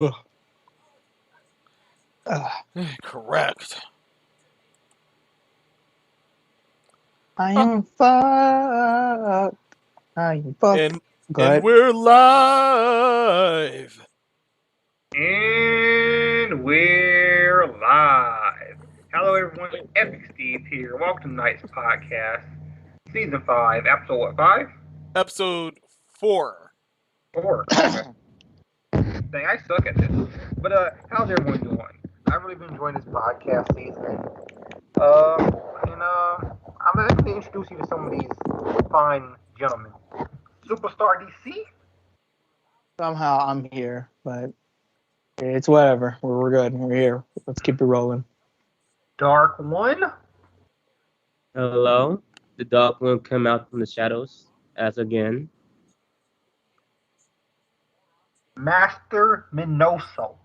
Ugh. Correct. I am fucked. I am fucked. Go And ahead. we're live. And we're live. Hello, everyone. Epic Steve here. Welcome to tonight's podcast, Season 5, Episode what, 5? Episode 4. 4. Dang, I suck at this. But, how's everyone doing? I've really been enjoying this podcast season. I'm going to introduce you to some of these fine gentlemen. SupraStarDC? Somehow I'm here, but it's whatever. We're good. We're here. Let's keep it rolling. Dark One? Hello, the dog will come out from the shadows as again. Master Minoso.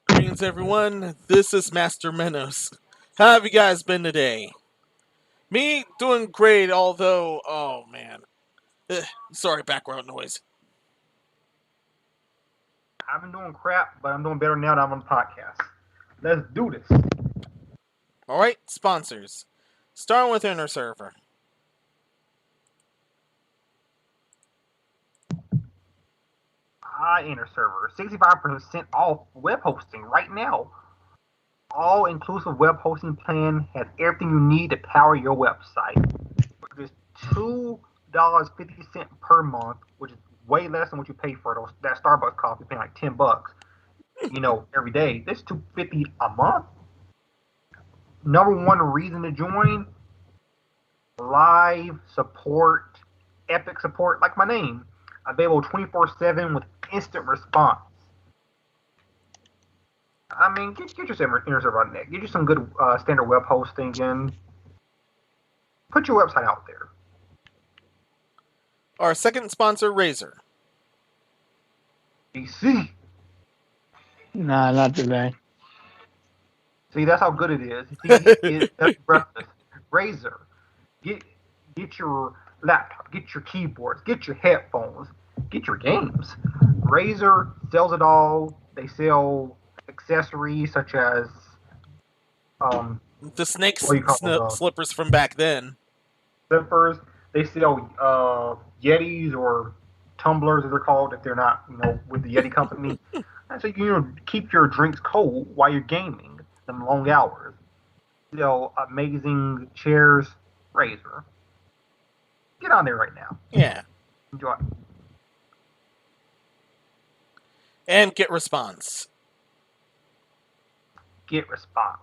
Greetings, everyone. This is Master Menos. How have you guys been today? Me, doing great, although, oh man. Sorry, background noise. I've been doing crap, but I'm doing better now that I'm on the podcast. Let's do this. Alright, sponsors. Starting with Inner Server. Inner Server, 65% off web hosting right now. All-inclusive web hosting plan has everything you need to power your website. For just $2.50 per month, which is way less than what you pay for that Starbucks coffee. You're paying like $10, every day. This is $2.50 a month. Number one reason to join: live support, epic support, like my name, available 24/7 with instant response. I mean, get yourself Inner Server on that. Get you some good standard web hosting and put your website out there. Our second sponsor, Razer. DC. Nah, not today. See, that's how good it is. It's breakfast. Razer. Get your laptop, get your keyboards, get your headphones, get your games. Razer sells it all. They sell accessories such as The snake slippers from back then. Slippers. They sell Yetis or tumblers, as they're called, if they're not, with the Yeti company. And so you keep your drinks cold while you're gaming them long hours. Amazing chairs. Razer. Get on there right now. Yeah. Enjoy. And Get Response. Get Response.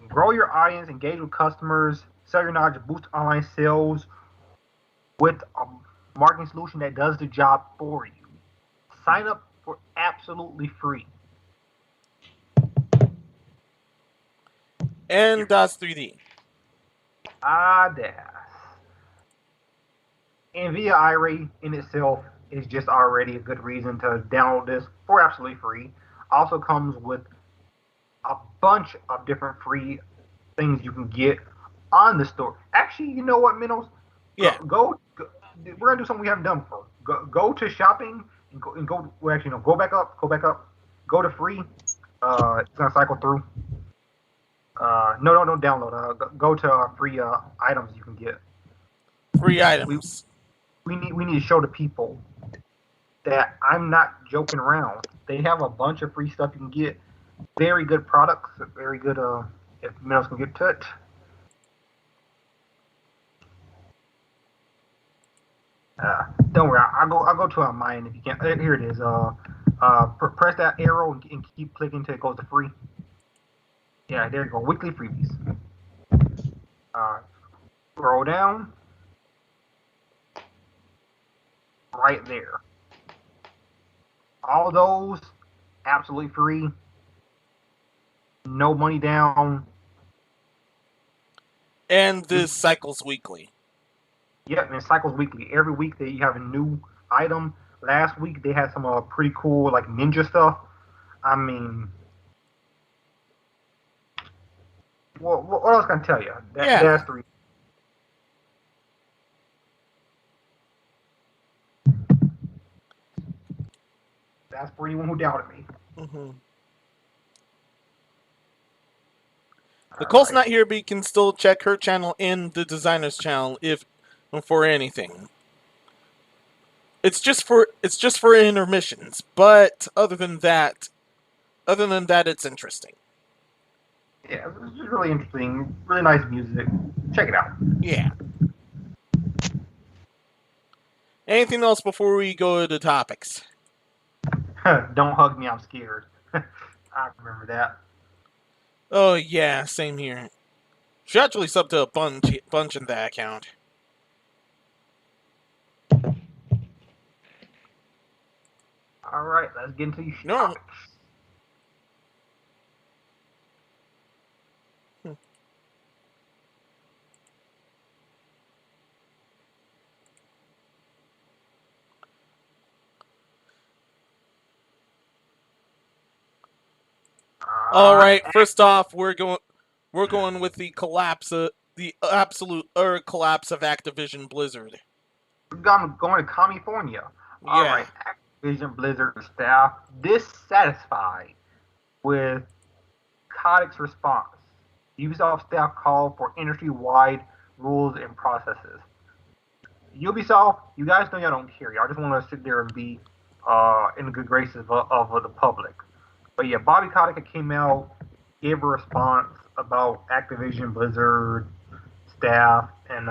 Grow your audience, engage with customers, sell your knowledge, boost online sales with a marketing solution that does the job for you. Sign up for absolutely free. And DOS 3D. DAS. NVIDIA iRay in itself is just already a good reason to download this for absolutely free. Also comes with a bunch of different free things you can get on the store. Actually, you know what, Minnows? Yeah. Go. We're gonna do something we haven't done before. Go to shopping and go. Well, actually, no. Go back up. Go to free. It's gonna cycle through. No, download. Go to free items you can get. Free items. We need to show the people that I'm not joking around. They have a bunch of free stuff you can get. Very good products. Very good. If Minnows can get to it. Don't worry. I'll go to mine if you can't. Here it is. Press that arrow and keep clicking until it goes to free. Yeah, there you go. Weekly freebies. Scroll down. Right there. All those absolutely free. No money down. And this cycles weekly. Yep, and it cycles weekly. Every week they have a new item. Last week they had some pretty cool like ninja stuff. I mean, what else can I tell you? That's the reason. That's for anyone who doubted me. Mm-hmm. All Nicole's right. not here, but you can still check her channel and the designer's channel if for anything. It's just for intermissions, but other than that, it's interesting. Yeah, it's just really interesting. Really nice music. Check it out. Yeah. Anything else before we go to the topics? Don't hug me, I'm scared. I remember that. Oh yeah, same here. She actually subbed to a bunch in that account. All right, let's get into these No. topics. All right. First off, we're going with the collapse of the absolute collapse of Activision Blizzard. I'm going to California. Yeah. All right, Activision Blizzard staff dissatisfied with Kotick's response. Ubisoft staff called for industry-wide rules and processes. Ubisoft, you guys know y'all don't care. Y'all just want to sit there and be in the good graces of the public. But yeah, Bobby Kotick came out, gave a response about Activision Blizzard staff, and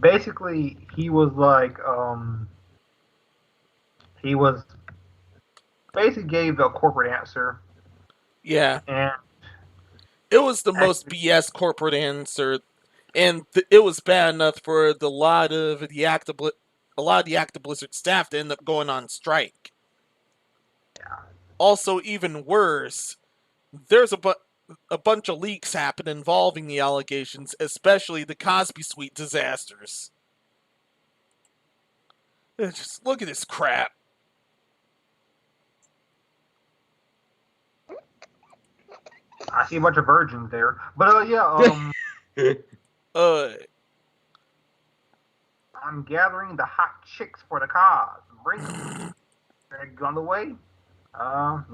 basically he was like, he was basically gave a corporate answer. Yeah. And it was the most BS corporate answer, and it was bad enough for a lot of the Active Blizzard staff to end up going on strike. Yeah. Also, even worse, there's a bunch of leaks happen involving the allegations, especially the Cosby Suite disasters. Just look at this crap. I see a bunch of virgins there, but yeah, I'm gathering the hot chicks for the cause. Bring them. They're on the way.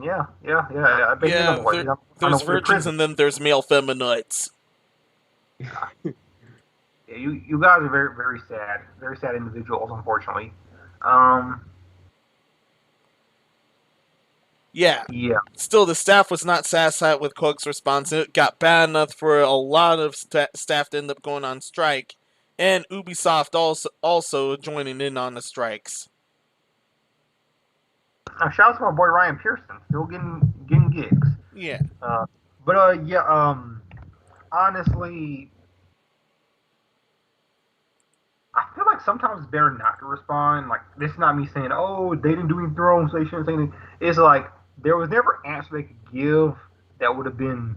Yeah. There's virgins and then there's male feminists. Yeah, you guys are very, very sad individuals, unfortunately. Yeah. Still, the staff was not satisfied with Kotick's response. It got bad enough for a lot of staff to end up going on strike, and Ubisoft also joining in on the strikes. Shout out to my boy Ryan Pearson, still getting gigs. Yeah. Honestly, I feel like sometimes it's better not to respond. Like, this is not me saying, oh, they didn't do anything wrong, so they shouldn't say anything. It's like, there was never an answer they could give that would have been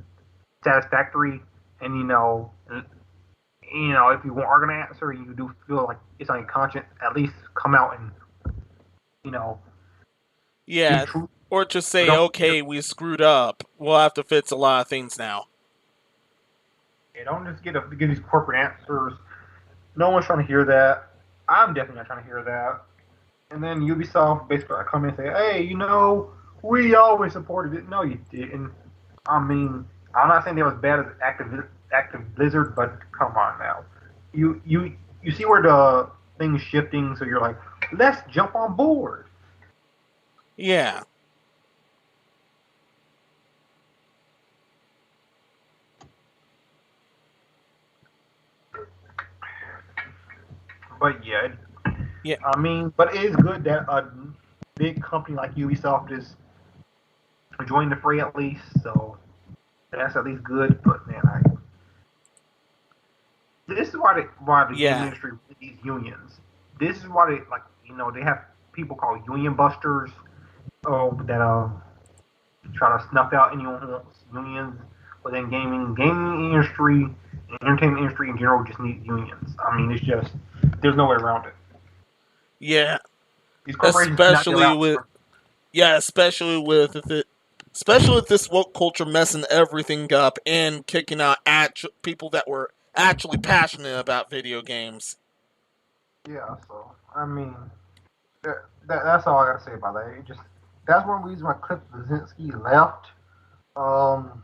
satisfactory. And, if you are going to answer and you do feel like it's on your conscience, at least come out and, yeah, or just say, okay, we screwed up. We'll have to fix a lot of things now. Yeah, don't just give these corporate answers. No one's trying to hear that. I'm definitely not trying to hear that. And then Ubisoft basically come in and say, hey, we always supported it. No, you didn't. I mean, I'm not saying they was bad as Active Blizzard, but come on now. You see where the thing's shifting, so you're like, let's jump on board. Yeah. But yeah. I mean, but it is good that a big company like Ubisoft is joining the fray at least. So that's at least good. But man, this is why the game industry these unions. This is why they have people called union busters. That try to snuff out anyone who wants unions within gaming industry, and entertainment industry in general just needs unions. I mean, it's just there's no way around it. Yeah, especially with this woke culture messing everything up and kicking out people that were actually passionate about video games. Yeah, so I mean, That's all I gotta say about that. That's one reason why Cliff Blazinski left. Um,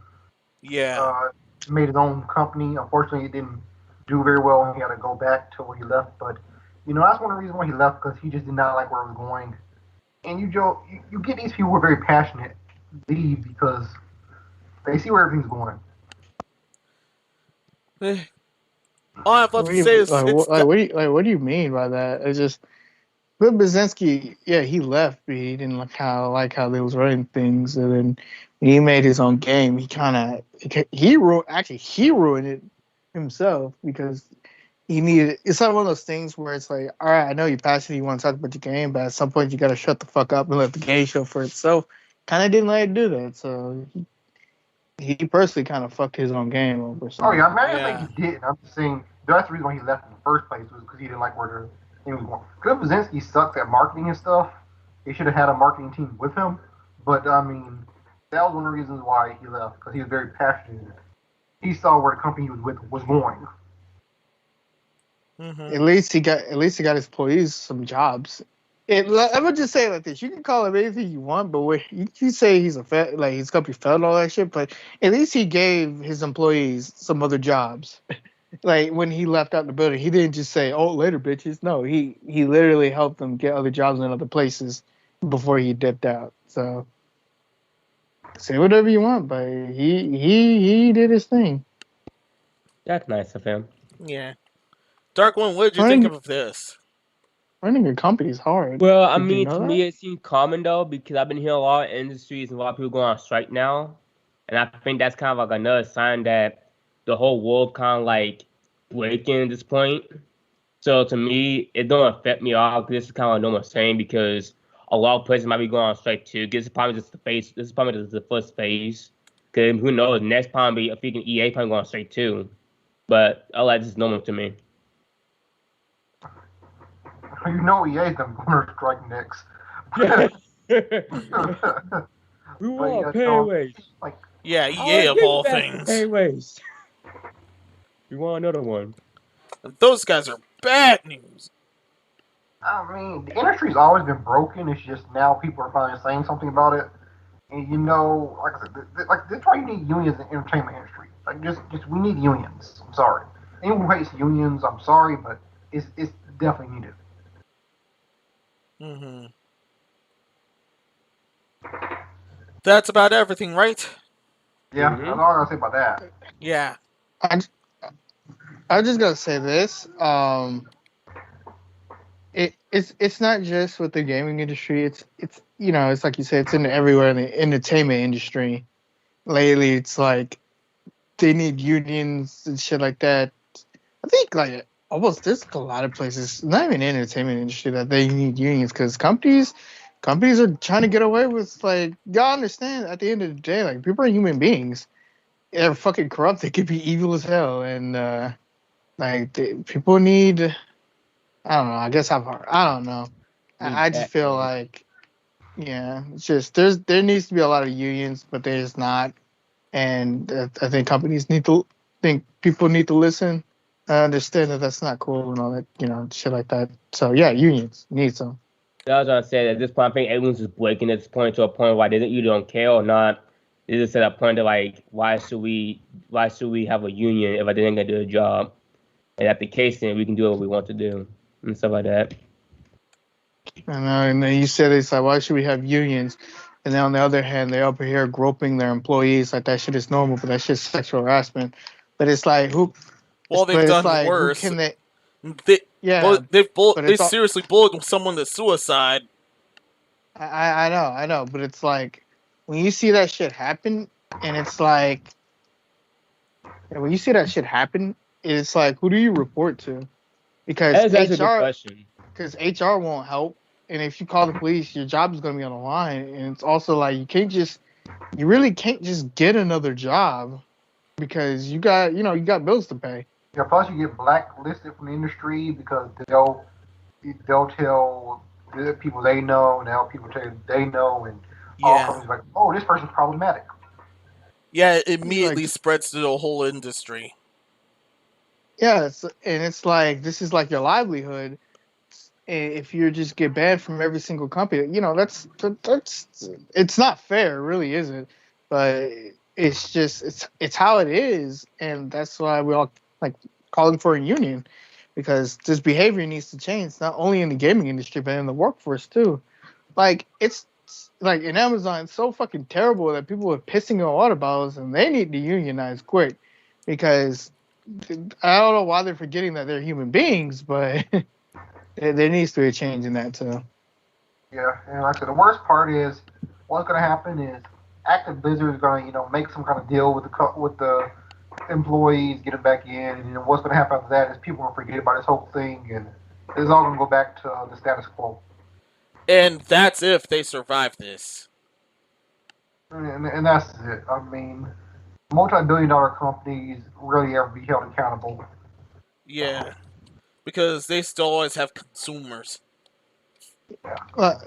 Yeah. uh, made his own company. Unfortunately, it didn't do very well, and he had to go back to where he left. But that's one of the reasons why he left, because he just did not like where it was going. And you get these people who are very passionate leave because they see where everything's going. Eh, all I have left What to do you say is like? it's What do you mean by that? It's just Bill Brzezinski. Yeah, he left, but he didn't like how they was running things. And then when he made his own game, he ruined it himself because he needed. It's not one of those things where it's like, all right, I know you're passionate, you want to talk about your game, but at some point you got to shut the fuck up and let the game show for itself. Kind of didn't let it do that, so he personally kind of fucked his own game over. So. Oh yeah, I mean, I yeah. think he did. I'm just saying that's the reason why he left in the first place was because he didn't like where the thing was going. Cliff Blazinski sucks at marketing and stuff. They should have had a marketing team with him. But I mean, that was one of the reasons why he left, because he was very passionate. He saw where the company he was with was going. Mm-hmm. At least he got his employees some jobs. I'm gonna just say it like this: you can call him anything you want, but you say he's like his company failed and all that shit. But at least he gave his employees some other jobs. Like when he left out the building, he didn't just say, "Oh, later, bitches." No, he literally helped them get other jobs in other places before he dipped out. So say whatever you want, but he did his thing. That's nice of him. Yeah. Dark One, what did you think Running of this? running a company is hard. Well, I Did you mean, know to that? me, it seems common though because I've been hearing a lot of industries and a lot of people going on strike now, and I think that's kind of like another sign that the whole world kind of like breaking at this point. So to me, it don't affect me at all. This is kind of a normal saying because a lot of places might be going on strike too. This is probably just the phase. This is probably just the first phase. Because who knows? Next probably a freaking EA probably going on strike too. But all that is normal to me. EA's them going to strike next. We But want pay raise. like Yeah, I EA of think all that's the things. pay raise. We want another one. Those guys are bad news. I mean, the industry's always been broken. It's just now people are finally saying something about it. And like I said, like that's why you need unions in the entertainment industry. Like just we need unions. I'm sorry. Anyone who hates unions, I'm sorry, but it's definitely needed. Mm-hmm. That's about everything, right? Yeah, Mhm. that's all I gotta say about that. Yeah. I I just gotta say this. It's not just with the gaming industry. It's it's like you said. It's in everywhere in the entertainment industry. Lately, it's like they need unions and shit like that. I think like almost there's like a lot of places, not even in the entertainment industry, that they need unions because companies are trying to get away with like y'all understand at the end of the day like people are human beings. They're fucking corrupt. They could be evil as hell, and people need. I don't know. I guess I don't know. Need I just feel Batman. like yeah, it's just there needs to be a lot of unions, but there's not, and I think companies need to think people need to listen. I understand that that's not cool and all that, shit like that. So yeah, unions need some. That's what I'm saying. At this point, I think everyone's just breaking at this point to a point where they either don't care or not. They just at a point of like, why should we have a union if I didn't get to do a job? And if the case, then we can do what we want to do and stuff like that. And then you said it's like, why should we have unions? And then on the other hand, they're up here groping their employees like that shit is normal, but that shit's sexual harassment. But it's like Well, they've it's done like who worse. can they? They, Yeah, but they it's all. seriously bullied someone to suicide. I know, but it's like when you see that shit happen, and it's like when you see that shit happen, it's like who do you report to? Because That is actually a good question. HR won't help, and if you call the police, your job is going to be on the line. And it's also like you really can't just get another job because you got bills to pay. Yeah, plus you get blacklisted from the industry because they'll tell the people they know, and they'll people tell you they know, and all Yeah. companies like, oh, this person's problematic. Yeah, it immediately Like, spreads to the whole industry. yeah, it's like this is like your livelihood, if you just get banned from every single company, that's it's not fair, it really isn't. But it's just it's how it is, and that's why we all like calling for a union, because this behavior needs to change, not only in the gaming industry but in the workforce too. Like it's like in Amazon, it's so fucking terrible that people are pissing on water bottles, and they need to unionize quick, because I don't know why they're forgetting that they're human beings, but there needs to be a change in that too. Yeah, and like I said, the worst part is what's going to happen is Active Blizzard is going to make some kind of deal with the employees, get them back in, and then what's going to happen after that is people will forget about this whole thing, and it's all going to go back to the status quo. And that's if they survive this. And that's it. I mean, multi-billion-dollar companies rarely ever be held accountable. Yeah, because they still always have consumers.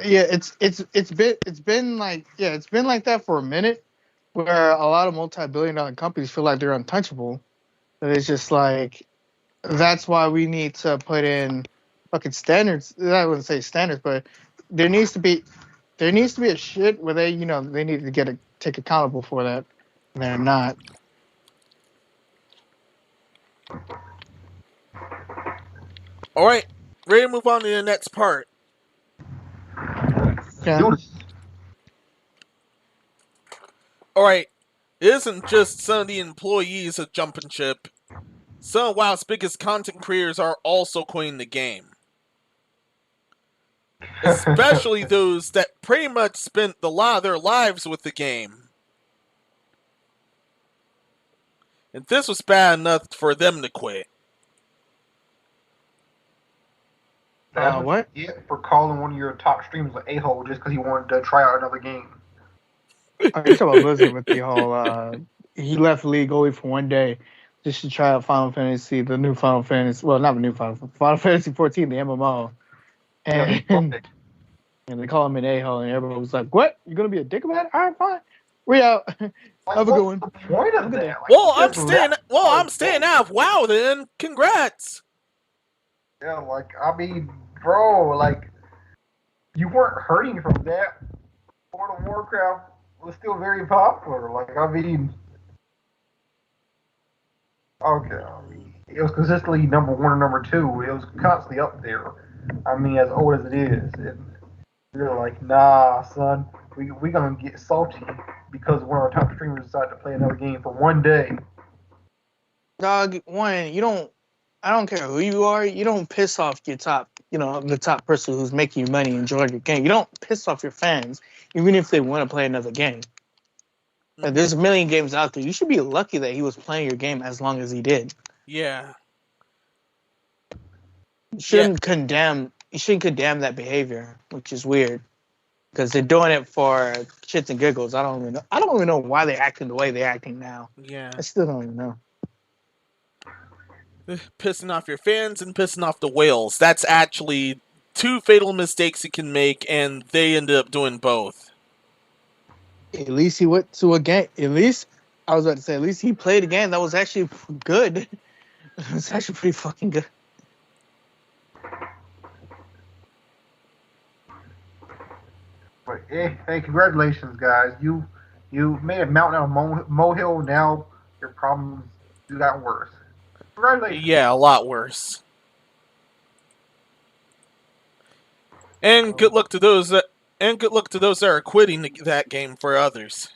Yeah, it's been like that for a minute, where a lot of multi-billion-dollar companies feel like they're untouchable. But it's just like, that's why we need to put in fucking standards. I wouldn't say standards, but there needs to be a shit where they need to take accountable for that. And they're not. All right, ready to move on to the next part. Yeah. All right, it isn't just some of the employees of jumping ship. Some of WoW's biggest content creators are also quitting the game. Especially those that pretty much spent a lot of their lives with the game. And this was bad enough for them to quit. What? Yeah, for calling one of your top streamers an a-hole just because he wanted to try out another game. I talk about Blizzard with the whole. He left League only for one day just to try out Final Fantasy, the new Final Fantasy. Well, not the new Final Fantasy 14, the MMO. And they call him an a-hole, and everyone was like, "What? You're gonna be a dick about it? All right, fine. We out. Have a good one." What's the point of that? Like, well, I'm staying out of WoW then. Congrats. Yeah, like, I mean, bro, like, you weren't hurting from that. World of Warcraft was still very popular. Like, I mean, okay, it was consistently number one or number two. It was constantly up there. I mean, as old as it is, and you're like, nah, son, we gonna get salty because one of our top streamers decided to play another game for one day. Dog, I don't care who you are. You don't piss off your top, the top person who's making you money, enjoying your game. You don't piss off your fans, even if they want to play another game. Like, there's a million games out there. You should be lucky that he was playing your game as long as he did. Yeah. You shouldn't condemn that behavior, which is weird, because they're doing it for shits and giggles. I don't even know why they're acting the way they're acting now. Yeah. I still don't even know. Pissing off your fans and pissing off the whales. That's actually two fatal mistakes you can make, and they ended up doing both. At least he went to a game. At least he played a game that was actually good. It was actually pretty fucking good. But hey, congratulations, guys! You made a mountain out of molehill. Now your problems got worse. Congratulations. Yeah, a lot worse. And good luck to those that are quitting that game for others.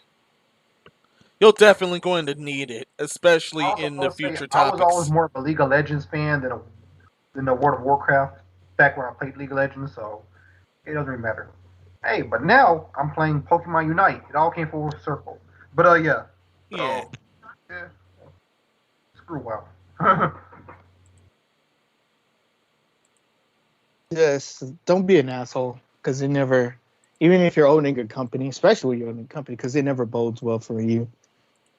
You're definitely going to need it, especially in the future topics. I was always more of a League of Legends fan than the World of Warcraft back when I played League of Legends, so it doesn't really matter. Hey, but now I'm playing Pokemon Unite. It all came full circle. But yeah. Yeah. Screw WoW. Yes, don't be an asshole, because they never, even if you're owning a company, especially when you're owning a company, because it never bodes well for you.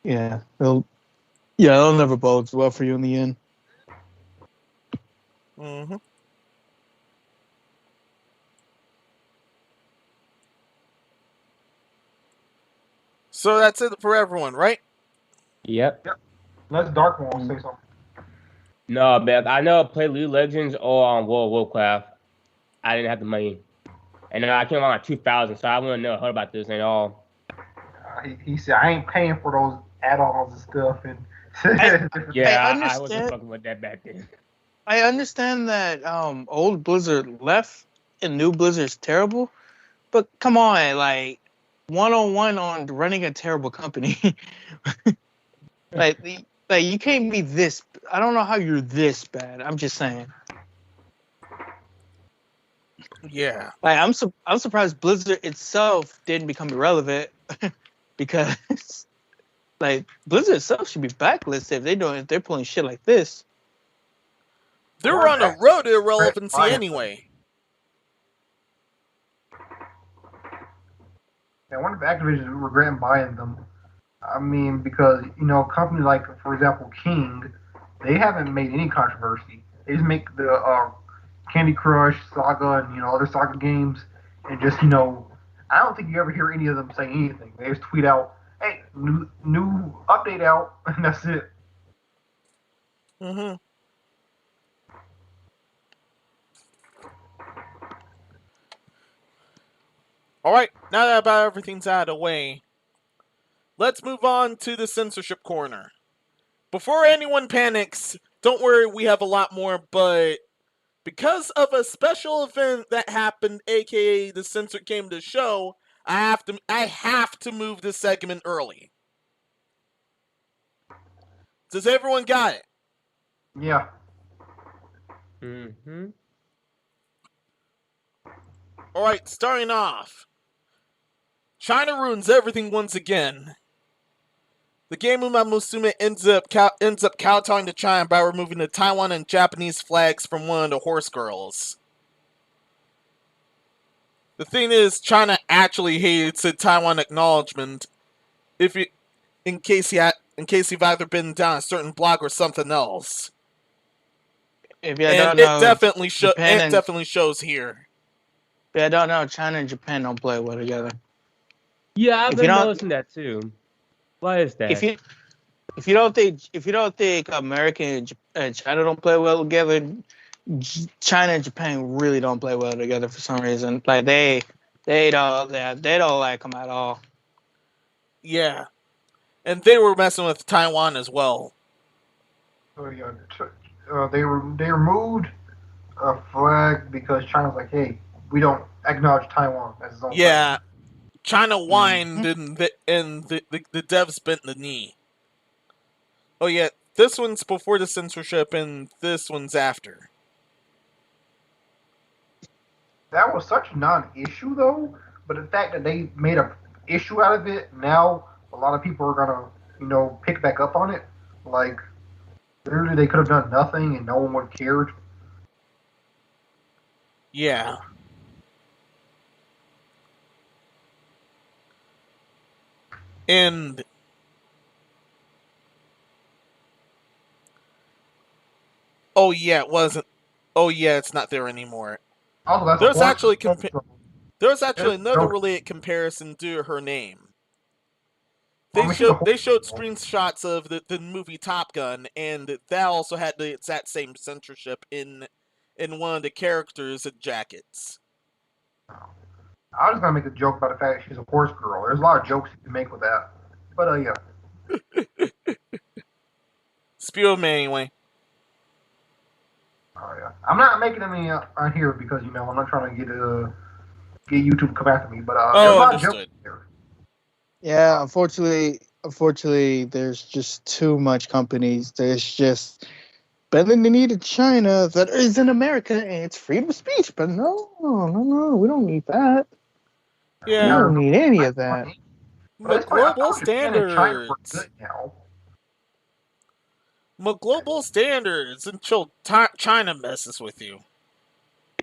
Yeah, it'll never bodes well for you in the end. Mm-hmm. So that's it for everyone, right? Yep. Let's Dark Wall say something. No, man. I know I play League of Legends or on World of Warcraft. I didn't have the money. And I came around like 2000, so I wouldn't know heard about this at all. He said, I ain't paying for those add-ons and stuff. And I wasn't fucking with that back then. I understand that old Blizzard left and new Blizzard's terrible, but come on, like 101 on running a terrible company. like you can't be this. I don't know how you're this bad. I'm just saying. Yeah. Like I'm surprised Blizzard itself didn't become irrelevant because like Blizzard itself should be blacklisted if they're pulling shit like this. They're on the road to irrelevancy anyway. I wonder if Activision is regretting buying them. I mean, because, companies like, for example, King, they haven't made any controversy. They just make the Candy Crush, Saga, and, other Saga games. And just, I don't think you ever hear any of them say anything. They just tweet out, hey, new update out, and that's it. Mm-hmm. All right, now that about everything's out of the way, let's move on to the censorship corner. Before anyone panics, don't worry, we have a lot more, but because of a special event that happened, aka the censor came to show, I have to move this segment early. Does everyone got it? Yeah. Mm-hmm. All right, starting off. China ruins everything once again. The game Uma Musume ends up kowtowing to China by removing the Taiwan and Japanese flags from one of the horse girls. The thing is, China actually hates a Taiwan acknowledgement. In case you've either been down a certain blog or something else. If you don't know, it definitely shows here. If you don't know, China and Japan don't play well together. Yeah, I've been noticing that too. Why is that? If you don't think America and China don't play well together, China and Japan really don't play well together for some reason. Like they don't like them at all. Yeah, and they were messing with Taiwan as well. So yeah, they removed a flag because China's like, hey, we don't acknowledge Taiwan as its own flag. China whined and the devs bent the knee. Oh yeah, this one's before the censorship and this one's after. That was such a non-issue though, but the fact that they made an issue out of it, now a lot of people are gonna, pick back up on it. Like, literally they could have done nothing and no one would have cared. Yeah. And oh yeah, it wasn't. Oh yeah, it's not there anymore. Also, there's actually another related comparison to her name. They showed screenshots of the movie Top Gun, and that also had the exact same censorship in one of the characters' jackets. I was gonna make a joke about the fact that she's a horse girl. There's a lot of jokes you can make with that, but yeah. Spew them anyway. Oh yeah, I'm not making any on here because I'm not trying to get YouTube to come after me. But there's a lot of jokes here. Yeah, unfortunately, there's just too much companies. There's just bending the knee to China that is in America, and it's freedom of speech. But no, we don't need that. Yeah, we don't need any of that. But global standards. Global standards until China messes with you.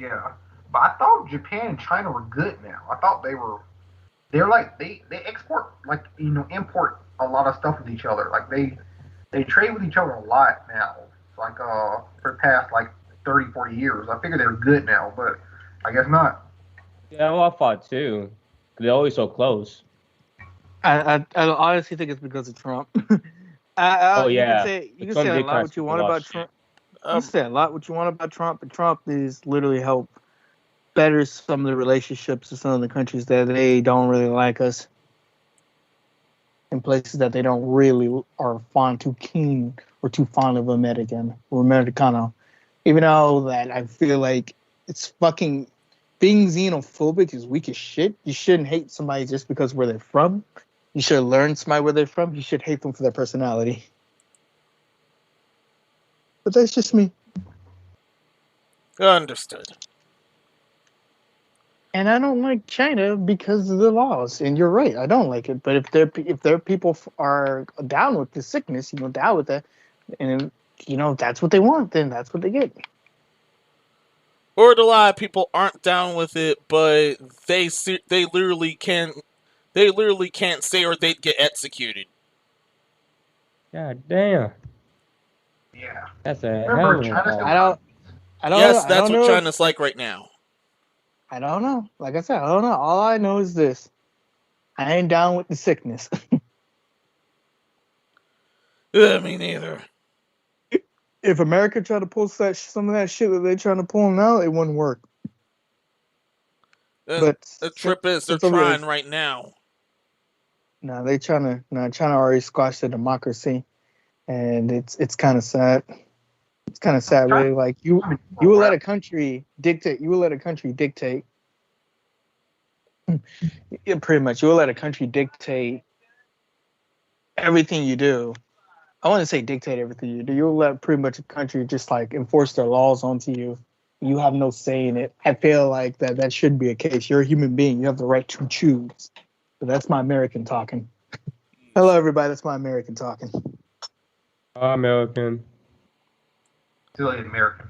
Yeah, but I thought Japan and China were good now. I thought they're like they export import a lot of stuff with each other. Like they trade with each other a lot now. Like for the past 30, 40 years. I figured they were good now, but I guess not. Yeah, well, I thought too. They're always so close. I honestly think it's because of Trump. You can say a lot what you want about Trump. You can say a lot what you want about Trump, but Trump is literally helped better some of the relationships with some of the countries that they don't really like us, in places that they don't really are too keen or too fond of Americano. Even though that I feel like it's fucking being xenophobic is weak as shit. You shouldn't hate somebody just because where they're from. You should learn somebody where they're from. You should hate them for their personality. But that's just me. Understood. And I don't like China because of the laws. And you're right, I don't like it. But if their people are down with the sickness, down with that, and that's what they want, then that's what they get. Or a lot of people aren't down with it, but they literally can't say, or they'd get executed. God damn. Yeah. That's a Remember, hell of a I don't. Yes, I that's don't what know China's like right now. I don't know. Like I said, I don't know. All I know is this: I ain't down with the sickness. Me neither. If America tried to pull some of that shit that they're trying to pull now, it wouldn't work. But the trip is they're trying right now. No, China already squashed the democracy, and it's kind of sad. It's kind of sad, really. Like you will let a country dictate. You will let a country dictate. Yeah, pretty much, you will let a country dictate everything you do. I want to say dictate everything you do. You'll let pretty much a country just like enforce their laws onto you. You have no say in it. I feel like that should be a case. You're a human being. You have the right to choose. So that's my American talking. Hello, everybody. That's my American talking. American. Still American.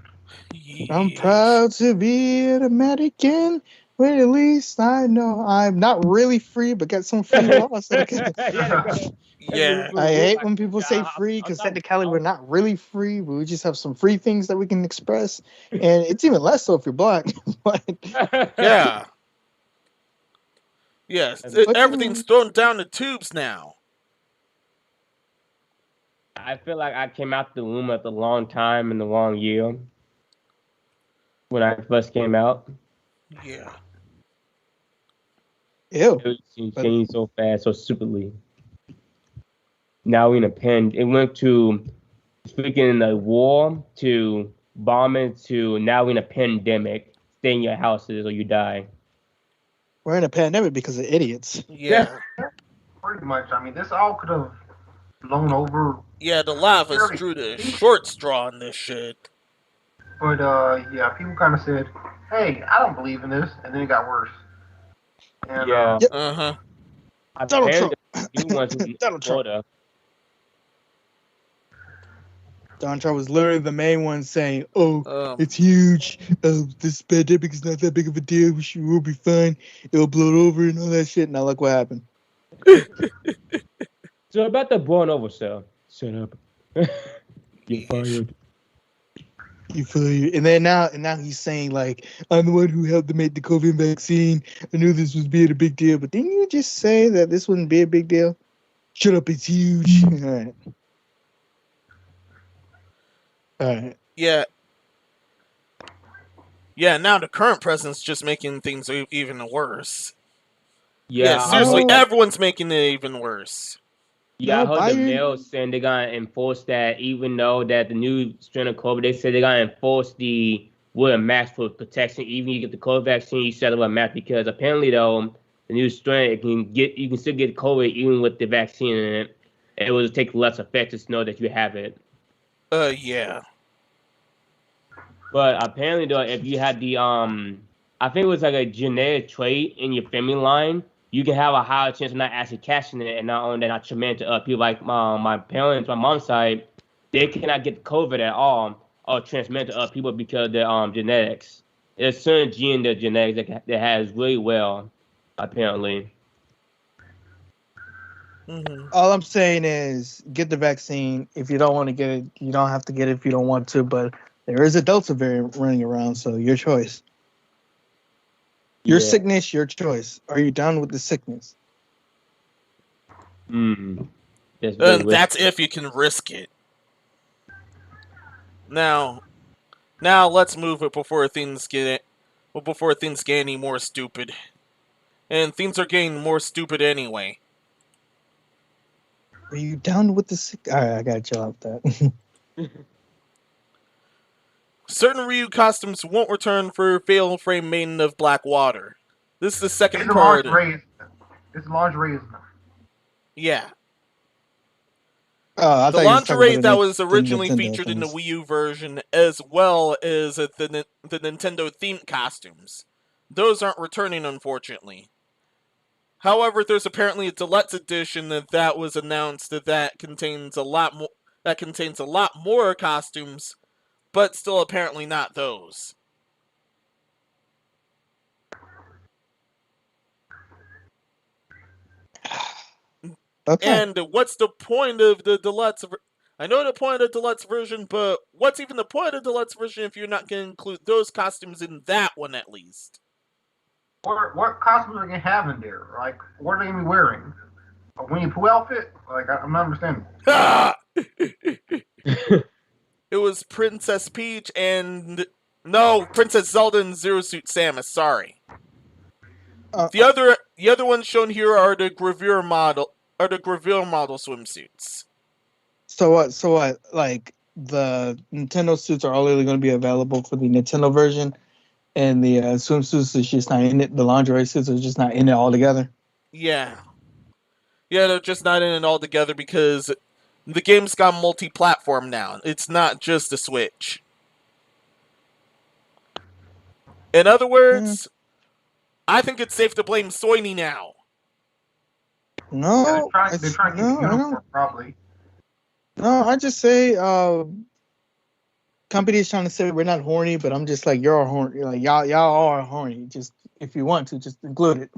I'm proud to be an American. Well, at least I know I'm not really free, but got some free laws. Yeah. I hate when people say free because technically we're not really free. We just have some free things that we can express, and it's even less so if you're black. Yeah. Yes, everything's thrown down the tubes now. I feel like I came out the womb at the wrong time in the wrong year when I first came out. Yeah. Ew. It changed so fast, so stupidly. Now we're in a pen. It went to freaking a war to bombing to now we're in a pandemic. Stay in your houses or you die. We're in a pandemic because of idiots. Yeah. Pretty much. I mean, this all could have blown over. Yeah, the lava's drew the short straw in this shit. But yeah, people kind of said, "Hey, I don't believe in this," and then it got worse. And, yeah. Donald Trump. Donald Trump. Donald Trump was literally the main one saying, it's huge. This pandemic is not that big of a deal. We'll be fine. It'll blow over and all that shit. Now look what happened. So about the blowing over stuff. Shut up. You're fired. You fired. And then now he's saying like, I'm the one who helped to make the COVID vaccine. I knew this was being a big deal, but didn't you just say that this wouldn't be a big deal? Shut up, it's huge. All right. Yeah. Yeah, now the current president's just making things even worse. Yeah, seriously, everyone's making it even worse. Yeah, I heard the mail saying they're going to enforce that, even though that the new strain of COVID, they said they're going to enforce the wear a mask for protection. Even if you get the COVID vaccine, you still have to wear a mask because apparently, though, the new strain, you can still get COVID even with the vaccine in it. It will take less effect to know that you have it. Yeah. But apparently, though, if you had the I think it was like a genetic trait in your family line, you can have a higher chance of not actually catching it, and not only that, not traumatic to people like my parents, my mom's side, they cannot get COVID at all or transmit to other people because of their genetics. There's certain gene in their genetics that has really well, apparently. Mm-hmm. All I'm saying is get the vaccine. If you don't want to get it, you don't have to get it if you don't want to, but there is a Delta variant running around, so your choice. Your sickness, your choice. Are you down with the sickness? That's if you can risk it. Now let's move it before things get Well, before things get any more stupid. And things are getting more stupid anyway. Are you down with the sick? All right, I gotta chill out with that. Certain Ryu costumes won't return for Fatal Frame Maiden of Black Water. This is the second It's part. lingerie. It's lingerie, isn't it? Yeah. Oh, I The thought you was talking lingerie about that was the originally Nintendo featured in the things. Wii U version, as well as the Nintendo themed costumes. Those aren't returning, unfortunately. However, there's apparently a deluxe edition that was announced that contains a lot more. That contains a lot more costumes, but still apparently not those. Okay. And what's the point of the deluxe? I know the point of the deluxe version, but what's even the point of the deluxe version if you're not going to include those costumes in that one at least? What costumes are they gonna have in there? Like, what are they gonna be wearing? A Winnie Pooh outfit? Like, I'm not understanding. It was Princess Peach and Princess Zelda and Zero Suit Samus. Sorry. The other ones shown here are the Gravure model swimsuits. So what? Like the Nintendo suits are only going to be available for the Nintendo version, and the swimsuits is just not in it. The lingerie suits are just not in it altogether. Yeah, they're just not in it altogether because the game's got multi-platform now. It's not just a Switch. In other words, I think it's safe to blame Sony now. No, they're trying to get the uniform, probably. No, I just say companies trying to say we're not horny, but I'm just like you're horny. Like y'all are horny. Just if you want to, just include it.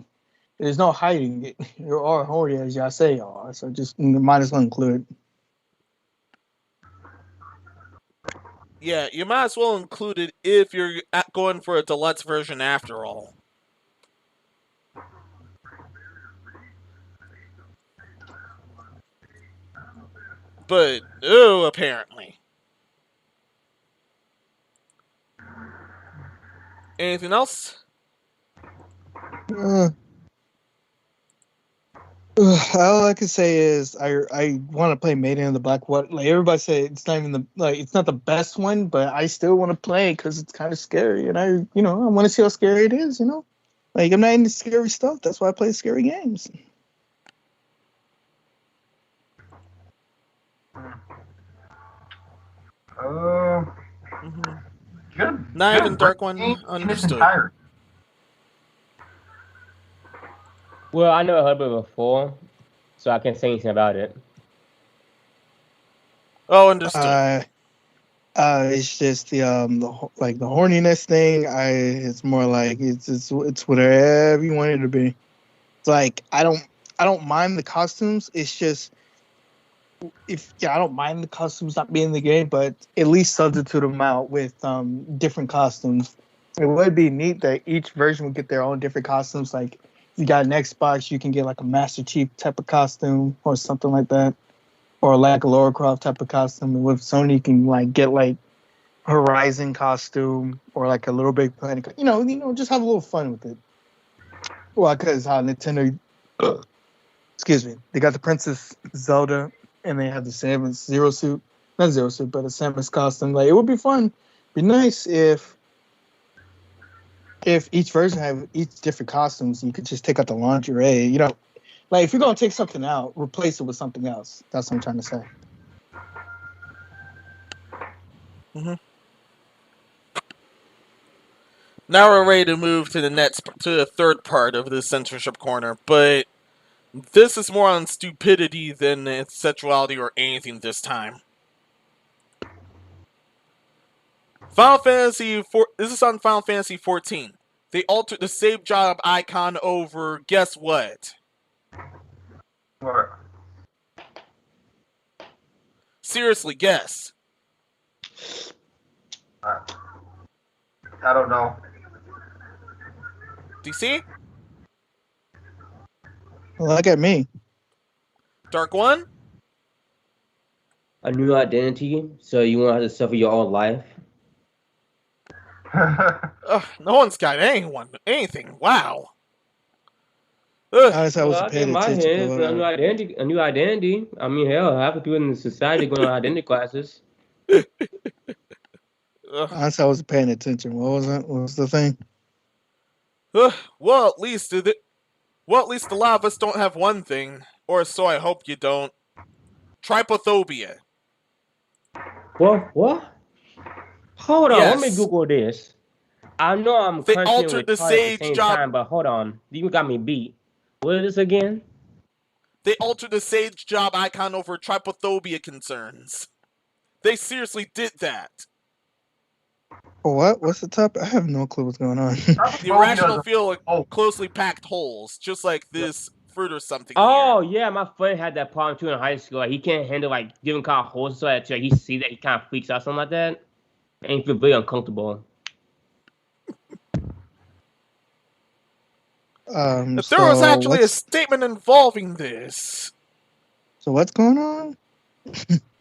There's no hiding it. You are horny as y'all say y'all are. So just might as well include it. Yeah, you might as well include it if you're going for a deluxe version after all. But, apparently. Anything else? All I can say is I want to play Maiden in the Black Water. Like everybody said, it's not even it's not the best one, but I still want to play because it's kind of scary, and I want to see how scary it is. Like I'm not into scary stuff. That's why I play scary games. Not even Dark One. Understood. Well, I never heard of it before, so I can't say anything about it. Oh, understood. It's just the horniness thing. It's more like it's whatever you want it to be. It's like I don't mind the costumes. It's just I don't mind the costumes not being in the game, but at least substitute them out with different costumes. It would be neat that each version would get their own different costumes. Like if you got an Xbox, you can get like a Master Chief type of costume or something like that, or like a Lara Croft type of costume. And with Sony, you can like get like Horizon costume or like a Little Big Planet. Just have a little fun with it. Well, because how Nintendo, excuse me, they got the Princess Zelda and they have the Samus Zero Suit, not Zero Suit, but a Samus costume. Like it would be fun. Be nice if each version have each different costumes. You could just take out the lingerie. Like if you're gonna take something out, replace it with something else. That's what I'm trying to say. Mm-hmm. Now we're ready to move to the third part of the censorship corner, but this is more on stupidity than sexuality or anything this time. This is on Final Fantasy 14. They altered the save job icon over, guess what? What? Seriously, guess. I don't know. DC? Look at me. Dark One? A new identity, so you won't have to suffer your own life. No one's got anything. Wow. I Well, wasn't I think paying my attention, head is a new but identity. A new identity. I mean, hell, half the people in the society going on identity classes. honestly, I wasn't paying attention. What was it? What was the thing? Well, at least a lot of us don't have one thing, or so I hope you don't. Trypophobia. What? Hold on, let me Yes, Google this. I know I'm they country and altered the retarded at the sage same job. time, but hold on. You got me beat. What is this again? They altered the sage job icon over trypophobia concerns. They seriously did that. For what? What's the topic? I have no clue what's going on. The irrational feel of Oh, closely packed holes, just like this fruit or something Oh here. yeah, my friend had that problem too in high school. Like, he can't handle like giving kind of holes so that he see that he kind of freaks out something like that, and he feel very uncomfortable. If there was actually a What's statement involving this, what's going on?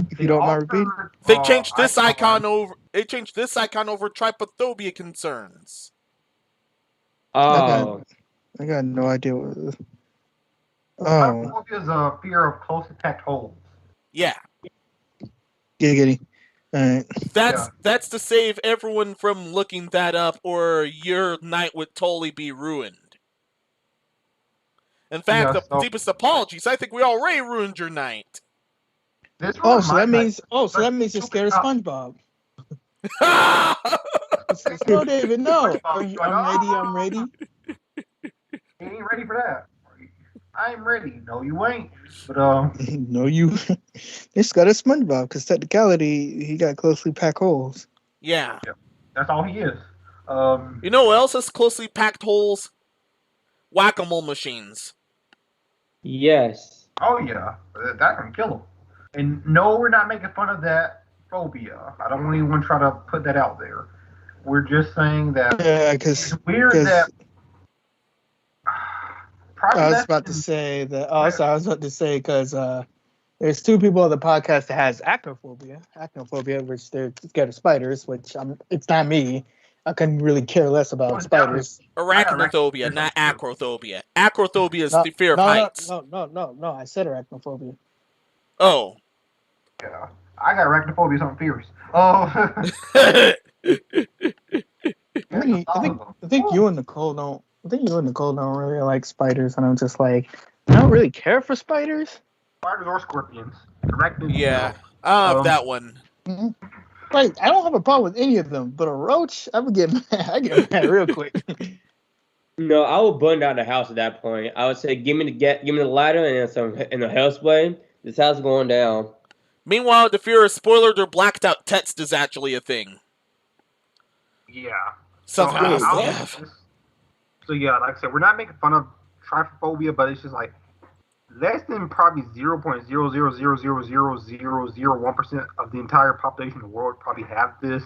If you don't mind repeating. they changed this icon over. They changed this icon over trypophobia concerns. Oh, I got no idea what. Oh, Trypophobia is a fear of closely packed holes. Yeah, giggity. All right. that's to save everyone from looking that up, or your night would totally be ruined. In fact, Yeah, the so deepest apologies. I think we already ruined your night. this Oh, ruined so my that night. means. Oh, so that means you're scared of SpongeBob. No, David. No. I'm ready. I'm ready. You ain't ready for that. I'm ready. No, you ain't. But No, you. They scared of SpongeBob because technicality, he got closely packed holes. Yeah. that's all he is. You know what else has closely packed holes? Whack-a-mole machines. yes. Oh yeah, that can kill him. And no, we're not making fun of that phobia. I don't even try to put that out there. We're just saying that Yeah, it's weird that probably I was less about to than say that. Oh, sorry, I was about to say because there's two people on the podcast that has acrophobia, which they're scared of spiders. Which it's not me. I couldn't really care less about Well, definitely- spiders. Arachnophobia, not acrophobia. Acrophobia is No, the fear of no, heights. no. I said arachnophobia. Oh. Yeah, I got arachnophobia, something fierce. Oh, I think you and Nicole don't. I think you and Nicole don't really like spiders, and I'm just like, I don't really care for spiders. spiders or scorpions. Arachnids, Yeah. no. I have that one. Mhm. Like, I don't have a problem with any of them, but a roach, I would get mad. I get mad real quick. No, I would burn down the house at that point. I would say, give me the lighter and a hell spray. This house is going down. Meanwhile, the fear of spoiled or blacked out text is actually a thing. Yeah. Something so, else I'll they say have. this. So yeah, like I said, we're not making fun of trypophobia, but it's just like less than probably 0.000000001% of the entire population of the world probably have this.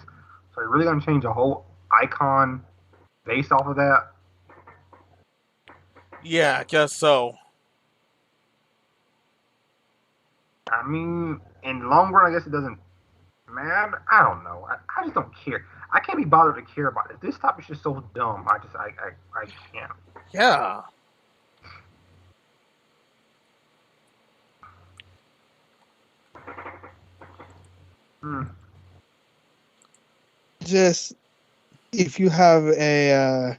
So you're really gonna change a whole icon based off of that. Yeah, I guess so. I mean, in the long run, I guess it doesn't. Man, I don't know. I just don't care. I can't be bothered to care about it. This topic is just so dumb. I can't. Yeah. Just if you have a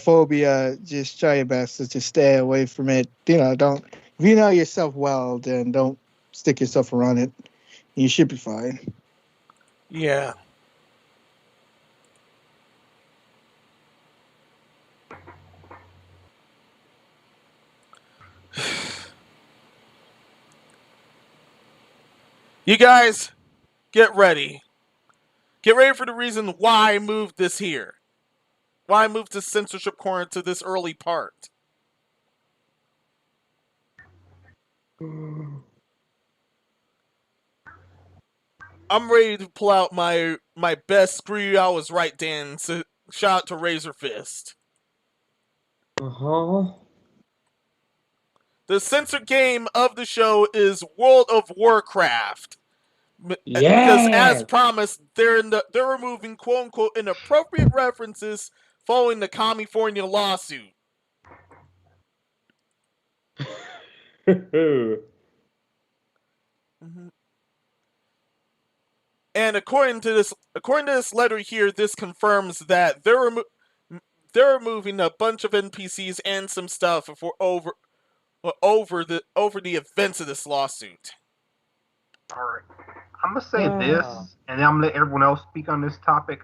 phobia, just try your best to just stay away from it. Don't. If you know yourself well, then don't stick yourself around it. You should be fine. Yeah. You guys, get ready. Get ready for the reason why I moved this here. Why I moved this censorship corner to this early part. I'm ready to pull out my best screw you, I was right dance. Shout out to Razor Fist. Uh-huh. The censored game of the show is World of Warcraft. Because as Yes. promised, they're removing quote unquote inappropriate references following the California lawsuit. Mm-hmm. And according to this letter here, this confirms that they're removing a bunch of NPCs and some stuff for over the events of this lawsuit. All right. I'm gonna say this, and then I'm gonna let everyone else speak on this topic.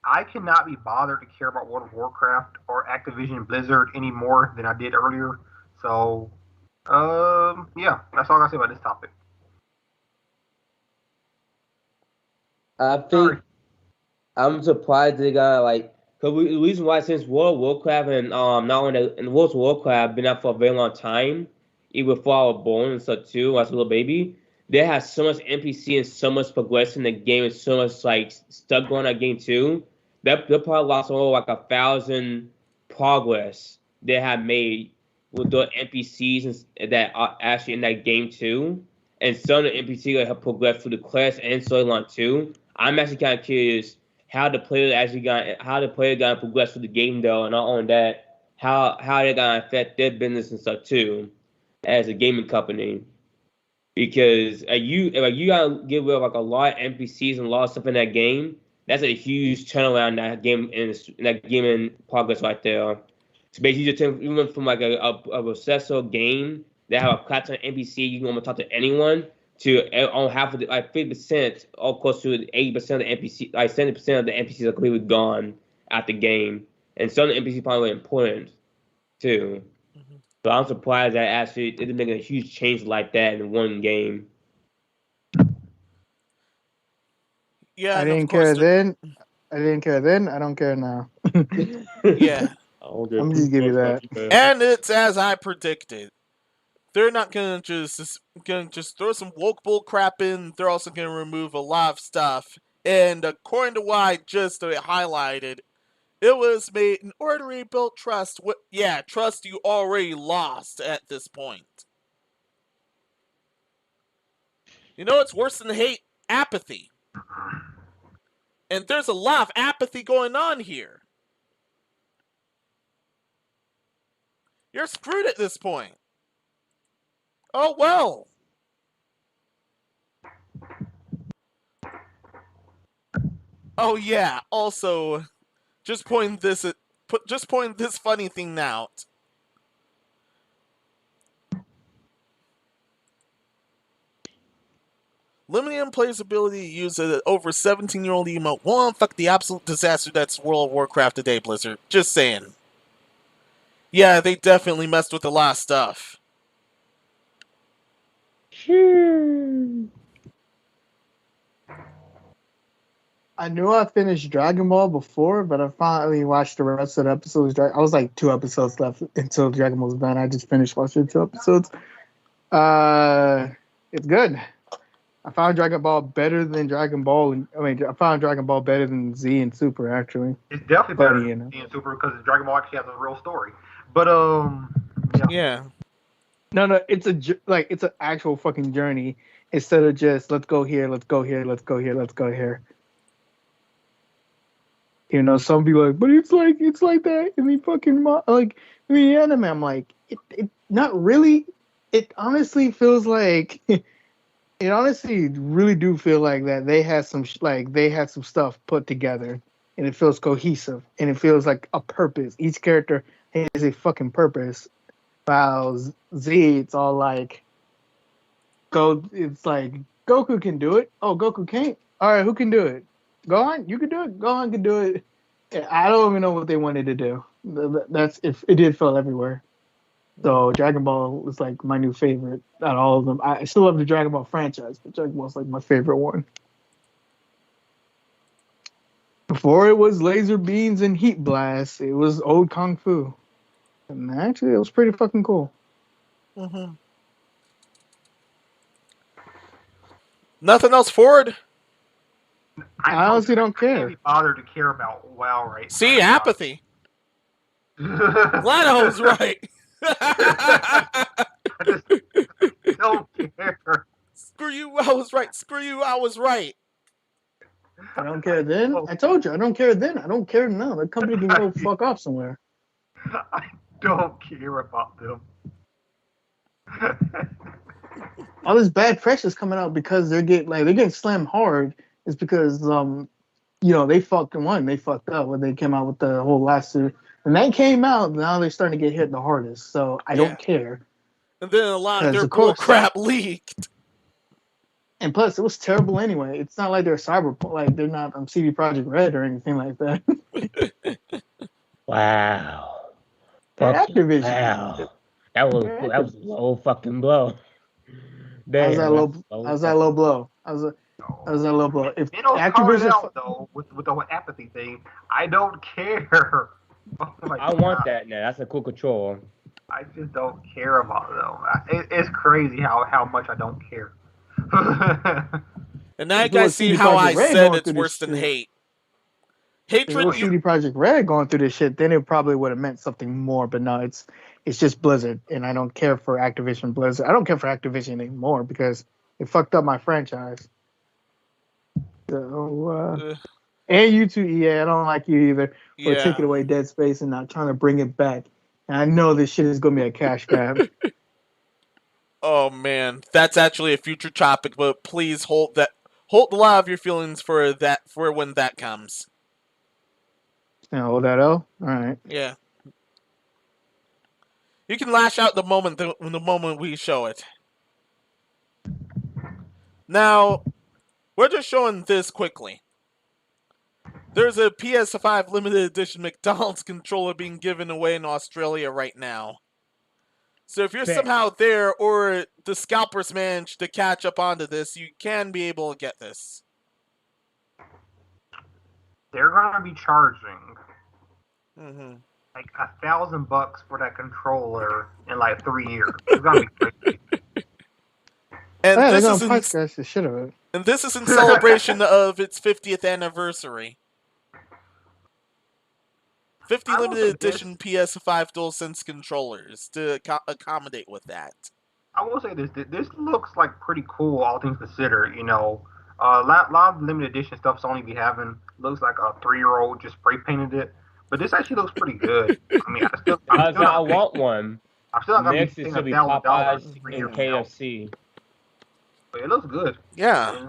I cannot be bothered to care about World of Warcraft or Activision Blizzard any more than I did earlier. So, yeah, that's all I gotta say about this topic. I think Sorry. I'm surprised they got like. Cause the reason why, since World of Warcraft and not only and World of Warcraft been out for a very long time, even before I was born and stuff too, as a little baby, they had so much NPC and so much progression in the game and so much like stuff going on in that game too. That they probably lost over like 1,000 progress they had made with the NPCs that are actually in that game too, and some of the NPCs that have progressed through the quest and storyline too. I'm actually kind of curious how the player gonna progress through the game though, and not only that, how they're gonna affect their business and stuff too, as a gaming company. Because if you gotta get rid of like a lot of NPCs and a lot of stuff in that game, that's a huge turnaround in that game in that gaming progress right there. So basically, you went from like a successful game that have a platinum NPC you can almost talk to anyone to on half of the like 50% or close to 80% of the NPC, like 70% of the NPCs are completely gone at the game, and some of the NPCs probably important too. Mm-hmm. So I'm surprised that actually it didn't make a huge change like that in one game. Yeah, I and of didn't course, care then. I didn't care then. I don't care now. yeah, I'm just give you that. and it's as I predicted. They're not gonna just throw some woke bull crap in. They're also gonna remove a lot of stuff. And according to what I just highlighted, it was made in order to rebuild trust. Trust you already lost at this point. You know what's worse than hate? Apathy. And there's a lot of apathy going on here. You're screwed at this point. Oh well. Oh yeah. Also, just pointing this funny thing out. Limiting players' ability to use an over 17-year-old emote won't fuck the absolute disaster that's World of Warcraft today, Blizzard. Just saying. Yeah, they definitely messed with a lot of stuff. I knew I finished Dragon Ball before, but I finally watched the rest of the episodes. I was like 2 episodes left until Dragon Ball was done. I just finished watching 2 episodes. It's good. I found Dragon Ball better than Dragon Ball. I found Dragon Ball better than Z and Super actually. It's definitely better Funny, than Super because Dragon Ball actually has a real story. But Yeah. No, it's an actual fucking journey instead of just let's go here, let's go here, let's go here, let's go here. You know, some people are like, but it's like that in the fucking like in the anime. I'm like, it not really. It honestly feels like it honestly really do feel like that they had some stuff put together, and it feels cohesive, and it feels like a purpose. Each character has a fucking purpose. While Z, it's all like it's like Goku can do it. Oh, Goku can't. All right, who can do it? Gohan, you can do it. Gohan can do it. I don't even know what they wanted to do. That's if it did feel everywhere. So Dragon Ball was like my new favorite out of all of them. I still love the Dragon Ball franchise, but Dragon Ball's like my favorite one. Before it was laser beams and heat blasts, it was old kung fu, and actually it was pretty fucking cool. Mm-hmm. Nothing else forward? I honestly don't care. I can't be bothered to care about WoW right See, now. apathy. Glad I was right. I just don't care. Screw Screw you, I was right. Screw you, I was right. I don't care then. I told you, I don't care then. I don't care now. The company can go fuck off somewhere. I don't care about them. All this bad press is coming out because they're getting slammed hard. It's because they fucked up when they came out with the whole lawsuit. And that came out, now they're starting to get hit the hardest. So I don't care. And then a lot of their bull crap leaked. And plus, it was terrible anyway. It's not like they're they're not CD Projekt Red or anything like that. Wow. Activision. Wow. That was a low fucking blow. How's that low blow? How's that low blow? If Activision out, though, with the whole apathy thing, I don't care. I want that now. That's a cool control. I just don't care about them. It's crazy how much I don't care. And now you guys see how I said it's worse than hate. Hatred. If it was CD Projekt Red going through this shit, then it probably would have meant something more. But no, it's just Blizzard, and I don't care for Activision Blizzard. I don't care for Activision anymore because it fucked up my franchise. So, and you too, EA. I don't like you either for taking away Dead Space and not trying to bring it back. And I know this shit is gonna be a cash grab. Oh man, that's actually a future topic, but please hold a lot of your feelings for when that comes. Hold that L? Alright. Yeah. You can lash out the moment we show it. Now, we're just showing this quickly. There's a PS5 limited edition McDonald's controller being given away in Australia right now. So if you're somehow there or the scalpers managed to catch up onto this, you can be able to get this. They're gonna be charging like $1,000 for that controller in like 3 years. It's gonna be crazy. And this is in celebration of its 50th anniversary. 50 limited edition PS5 DualSense controllers to accommodate with that. I will say this. This looks like pretty cool, all things considered. A lot of limited edition stuff Sony be having looks like a 3-year-old just spray painted it. But this actually looks pretty good. I mean, I want one. I'm still not gonna Next be is paying to be Popeyes $1,000 and KFC. But it looks good. Yeah.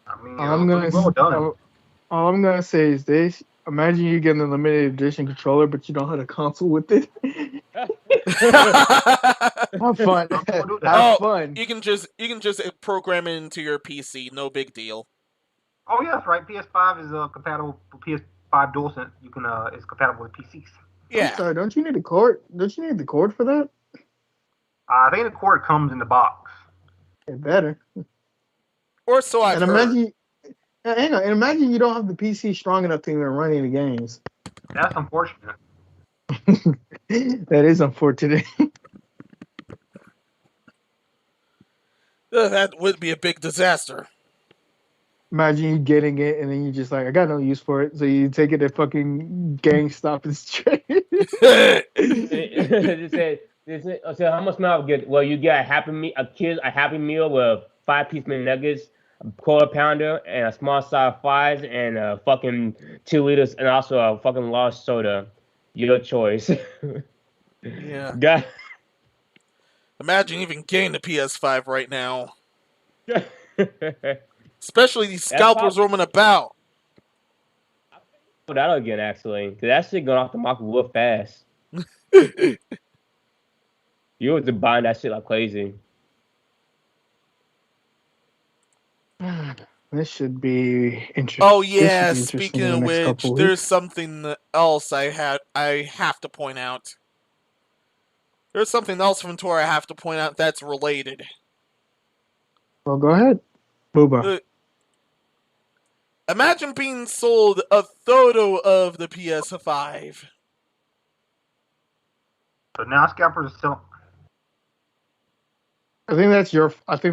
I mean, all I'm gonna say is this: imagine you getting a limited edition controller, but you don't have a console with it. Have fun. Have fun. You can just program it into your PC. No big deal. Oh yeah, that's right. PS5 is compatible with PS5 DualSense. You can it's compatible with PCs. Yeah. I'm sorry, don't you need a cord? Don't you need the cord for that? I think the cord comes in the box. It better. Or so I've heard. Hang on, and imagine you don't have the PC strong enough to even run any games. That's unfortunate. That is unfortunate. That would be a big disaster. Imagine you getting it and then you just like, I got no use for it. So you take it to fucking GameStop and straight. So how much now get? Well, you get a Happy Meal with 5-piece McNuggets, a quarter pounder, and a small size fries, and a fucking 2 liters, and also a fucking large soda. Your choice. Yeah. Imagine even getting the PS5 right now. Especially these scalpers roaming about. That again, actually, because that shit going off the market real fast. You were buying that shit like crazy. This should be interesting. Oh yeah, speaking of which, there's something else I have to point out. There's something else from Tor I have to point out that's related. Well, go ahead. Booba. Imagine being sold a photo of the PS5. So now scalpers are still. I think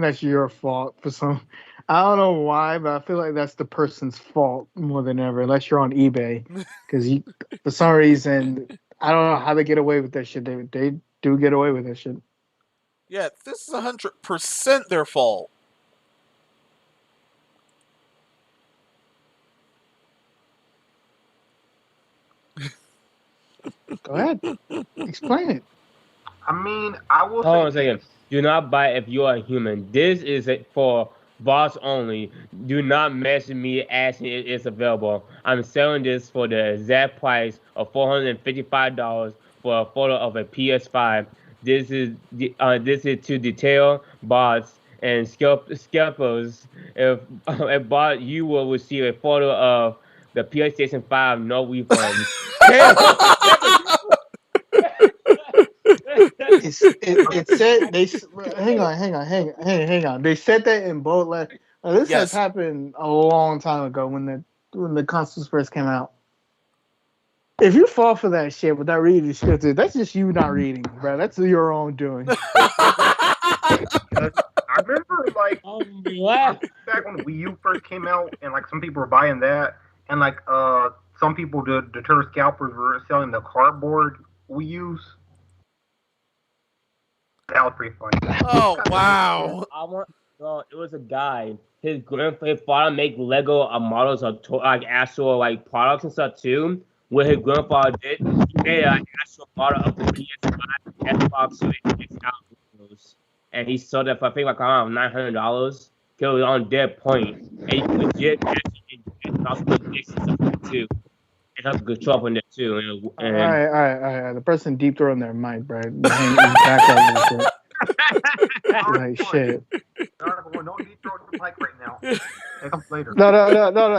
that's your fault for some. I don't know why, but I feel like that's the person's fault more than ever, unless you're on eBay, because for some reason, I don't know how they get away with that shit. They do get away with that shit. Yeah, this is 100% their fault. Go ahead, explain it. I mean, I will Hold on a say second. this. Do not buy if you are a human. This is for bots only. Do not message me asking if it's available. I'm selling this for the exact price of $455 for a photo of a PS5. This is to detail bots and scalpers. If a bot, you will receive a photo of the PlayStation 5, no refunds. Damn. It said hang on. They said that in bold letter. Now, this has Yes. happened a long time ago when the consoles first came out. If you fall for that shit without reading the script, that's just you not reading, bro. That's your own doing. I remember like back when Wii U first came out, and like some people were buying that, and like some people to deter scalpers were selling the cardboard Wii U's. That was pretty funny. Oh wow. It was a guy. His grandfather make Lego models of like actual like products and stuff too. What his grandfather did, he made an actual model of the PS5, Xbox Series X out, and he sold it for I think like around $900. It was on dead point, and you legit actually also put discs and stuff too. And have control on that too. All right. The person deep throwing their mic, bro. Back up and shit. Like shit. Don't deep throw the mic right now. That comes later. No.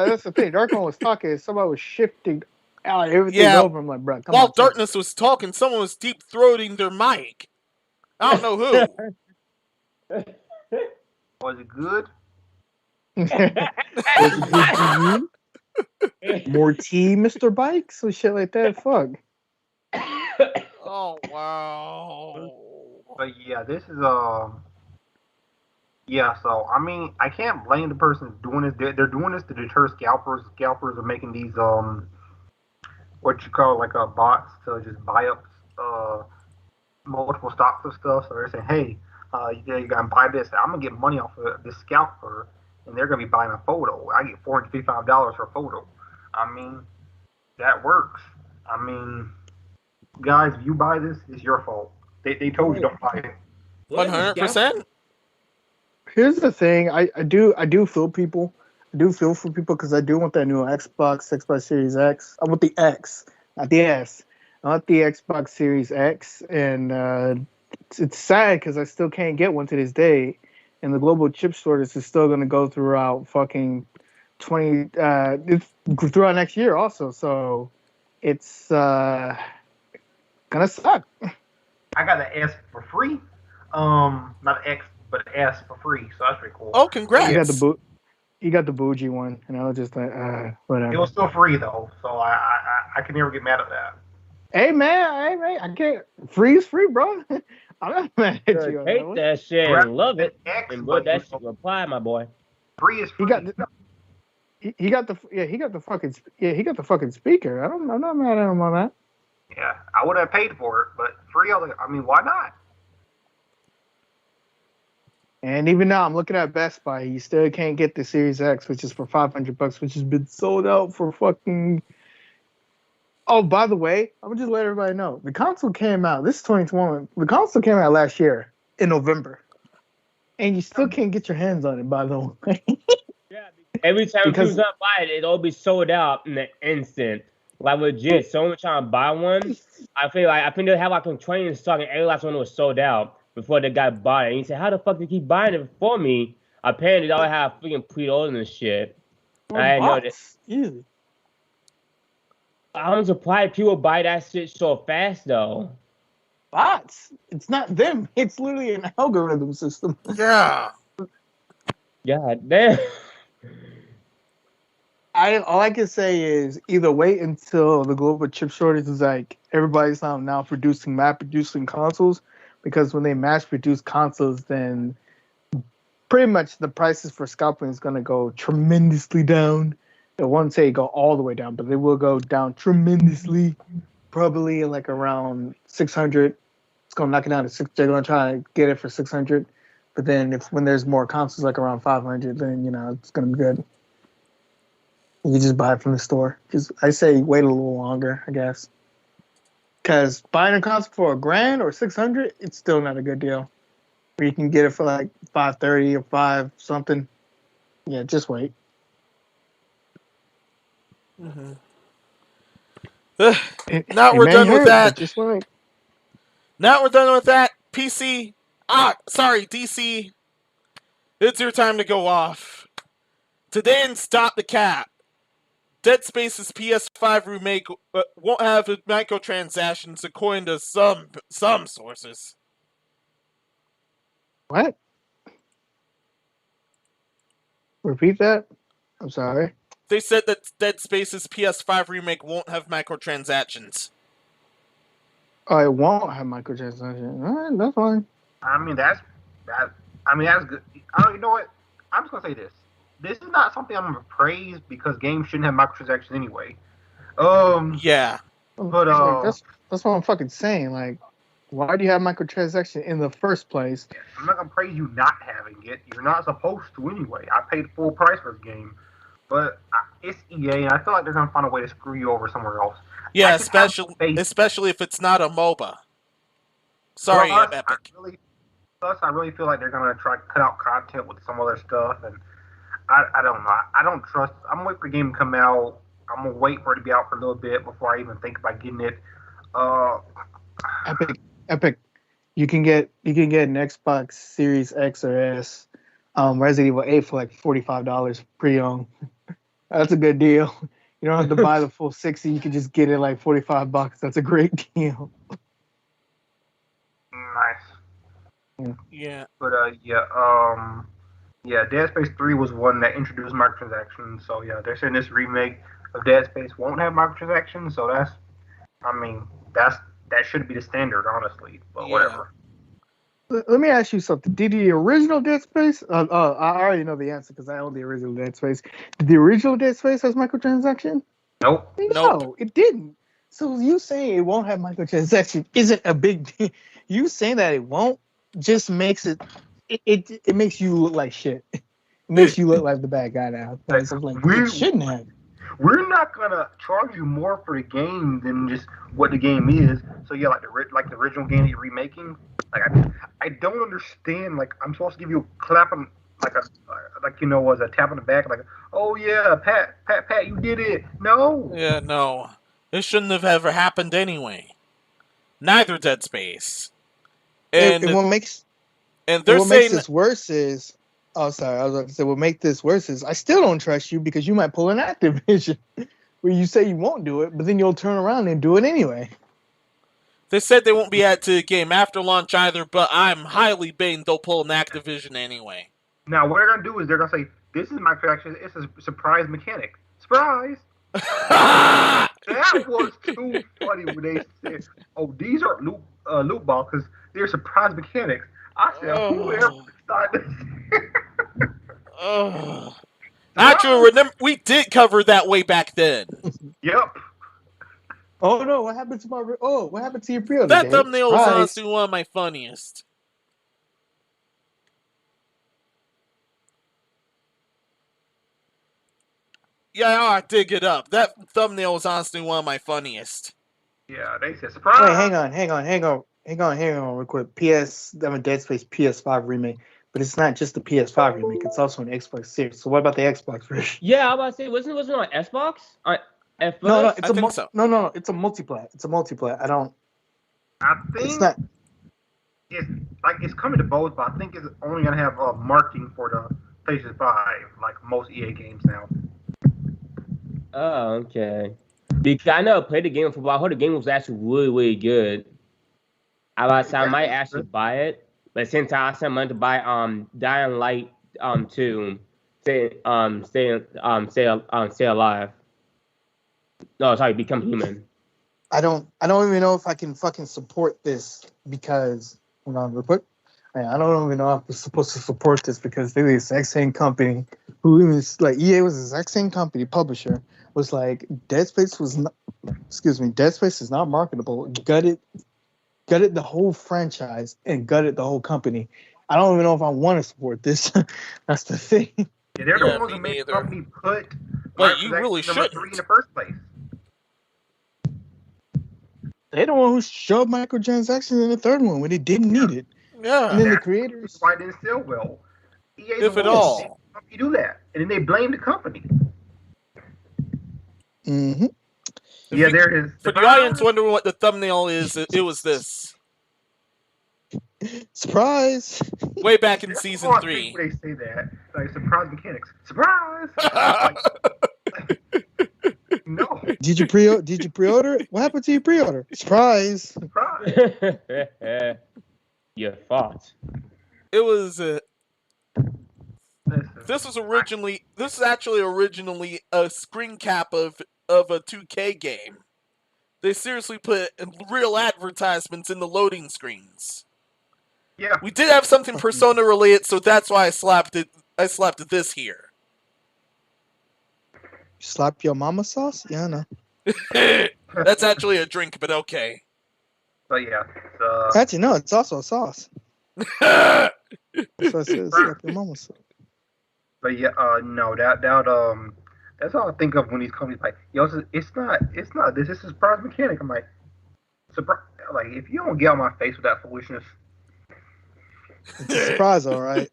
That's the thing. Darkman was talking. Somebody was shifting out everything over. I'm like, bro, come While on. Darkness was talking, someone was deep throating their mic. I don't know who. Was it good? Was it good to you? More tea, Mr. Bikes, or shit like that. Fuck. Oh wow. But yeah, this is yeah. So I mean, I can't blame the person doing this. They're doing this to deter scalpers. Scalpers are making these what you call like bots to just buy up multiple stocks of stuff. So they're saying, hey, you gotta buy this. I'm gonna get money off of this scalper, and they're gonna be buying a photo. I get $455 for a photo. I mean, that works. I mean, guys, if you buy this, it's your fault. They told you don't buy it. 100%. Here's the thing. I do feel people. I do feel for people because I do want that new Xbox Series X. I want the X, not the S. I want the Xbox Series X, and it's sad because I still can't get one to this day, and the global chip shortage is still going to go throughout fucking it's throughout next year also. So it's gonna suck. I got the S for free. Not an X, but an S for free. So that's pretty cool. Oh, congrats! You got the bougie one, and I was just like, whatever. It was still free though, so I can never get mad at that. Hey man, I can't. Free is free, bro. I'm not mad at you. Hate that shit and love it. And but that shit reply, my boy. Free is free. He got the fucking speaker. I'm not mad at him on that. Yeah, I would have paid for it, but free. I mean, why not? And even now, I'm looking at Best Buy. You still can't get the Series X, which is for $500, which has been sold out for fucking. Oh, by the way, I'm gonna just let everybody know the console came out. This is 2021. The console came out last year in November, and you still can't get your hands on it. By the way. Yeah, every time you was not buy it, it'll be sold out in an instant. Like legit, someone trying to buy one. I think they have like a training stock, and every last one was sold out before they got bought it. And he said, "How the fuck do you keep buying it for me?" Apparently, they all have freaking pre-order and shit. I didn't know that. Easy. I'm surprised people buy that shit so fast though. Bots. It's not them. It's literally an algorithm system. Yeah. God damn. All I can say is either wait until the global chip shortage is like everybody's now mass producing consoles, because when they mass produce consoles, then pretty much the prices for scalping is going to go tremendously down. It won't say go all the way down, but they will go down tremendously, probably like around 600. It's going to knock it down to 6. They're going to try to get it for 600. But then when there's more consoles like around 500, then, it's going to be good. You just buy it from the store. I say wait a little longer, I guess. Because buying a console for $1,000 or $600, it's still not a good deal. Or you can get it for like $530 or $5 something. Yeah, just wait. Mm-hmm. It We're may done with hurt, that. but just wait. Now we're done with that. PC. Sorry, DC. It's your time to go off. Today and stop the cap. Dead Space's PS5 remake won't have microtransactions according to some sources. What? Repeat that? I'm sorry. They said that Dead Space's PS5 remake won't have microtransactions. Oh, it won't have microtransactions. All right, that's fine. I mean, that's good. You know what? I'm just gonna say this. This is not something I'm gonna praise because games shouldn't have microtransactions anyway. Yeah. But that's what I'm fucking saying. Like, why do you have microtransaction in the first place? I'm not gonna praise you not having it. You're not supposed to anyway. I paid full price for this game, but it's EA, and I feel like they're gonna find a way to screw you over somewhere else. Yeah, especially if it's not a MOBA. Sorry, Epic. I really feel like they're gonna try to cut out content with some other stuff, and I don't know. I don't trust. I'm gonna wait for the game to come out. I'm gonna wait for it to be out for a little bit before I even think about getting it. Epic. You can get an Xbox Series X or S, Resident Evil 8 for like $45 pre-owned. That's a good deal. You don't have to buy the full 60. You can just get it like $45. That's a great deal. Nice. Yeah. But Dead Space 3 was one that introduced microtransactions. So yeah, they're saying this remake of Dead Space won't have microtransactions. So that should be the standard, honestly. But whatever. Let me ask you something. Did the original Dead Space? I already know the answer because I own the original Dead Space. Did the original Dead Space has microtransaction? Nope. No, it didn't. So you saying it won't have microtransaction isn't a big deal. You saying that it won't just makes it makes you look like shit. It makes you look like the bad guy now. Like, it shouldn't have. We're not gonna charge you more for the game than just what the game is. So yeah, like the original game that you're remaking. Like I don't understand. Like I'm supposed to give you a clap on as a tap on the back, like, oh yeah, Pat, you did it. No. Yeah, no, it shouldn't have ever happened anyway. Neither Dead Space. And what makes this worse is. Oh, sorry. I was going to say, what make this worse is I still don't trust you because you might pull an Activision where you say you won't do it, but then you'll turn around and do it anyway. They said they won't be added to the game after launch either, but I'm highly betting they'll pull an Activision anyway. Now, what they're going to do is they're going to say, this is microtransactions. It's a surprise mechanic. Surprise! That was too funny when they said, oh, these are loot balls because they're surprise mechanics. I said, whoever started this. Actually, remember, we did cover that way back then. Yep. Oh no! What happened to your pre-order? That thumbnail was honestly one of my funniest. Yeah, I dig it up. That thumbnail was honestly one of my funniest. Yeah, they said surprise. Wait, hang on, real quick. Dead Space PS5 remake. But it's not just the PS5 remake; it's also an Xbox Series. So what about the Xbox version? Yeah, I was about to say, wasn't it on Xbox? No, it's a multiplayer. It's a multiplayer. I think it's not. It's coming to both, but I think it's only gonna have marketing for the PlayStation 5, like most EA games now. Oh, okay. Because I never played the game for a while. I heard the game was actually really, really good. I might actually buy it. But since I sent money to buy Dying Light 2, stay alive. No, sorry, Become Human. I don't even know if I can fucking support this because hold on real quick. I don't even know if I'm supposed to support this because they're the exact same company who even like EA was the exact same company, publisher, was like Dead Space is not marketable. Gutted the whole franchise and gutted the whole company. I don't even know if I want to support this. That's the thing. Yeah, they're the ones who made the company put. But you really shouldn't. in the first place. They don't want to show microtransactions in the third one when they didn't need it. And Yeah, then the That's creators. why it didn't sell well. EA if at the one all. you do that, and then they blame the company. Mm-hmm. Yeah, there it is. For the audience wondering what the thumbnail is, it was this. Surprise! Way back in That's season all I 3. think when they say that, like surprise mechanics, surprise. Like, no, Did you pre-order it? What happened to your pre-order? Surprise! surprise. You thought. It was Listen, this is actually originally a screen cap of a 2K game. They seriously put real advertisements in the loading screens. yeah, We did have something Persona related, so that's why I slapped this here. Slap your mama sauce? Yeah, I know. That's actually a drink, but okay. so yeah, Actually, no, it's also a sauce. That's what I said. Slap your mama sauce. but yeah, no, that's all I think of when these companies like, yo, it's not this. This is surprise mechanic. I'm like, surprise. Like, if you don't get on my face with that foolishness, It's a surprise, all right.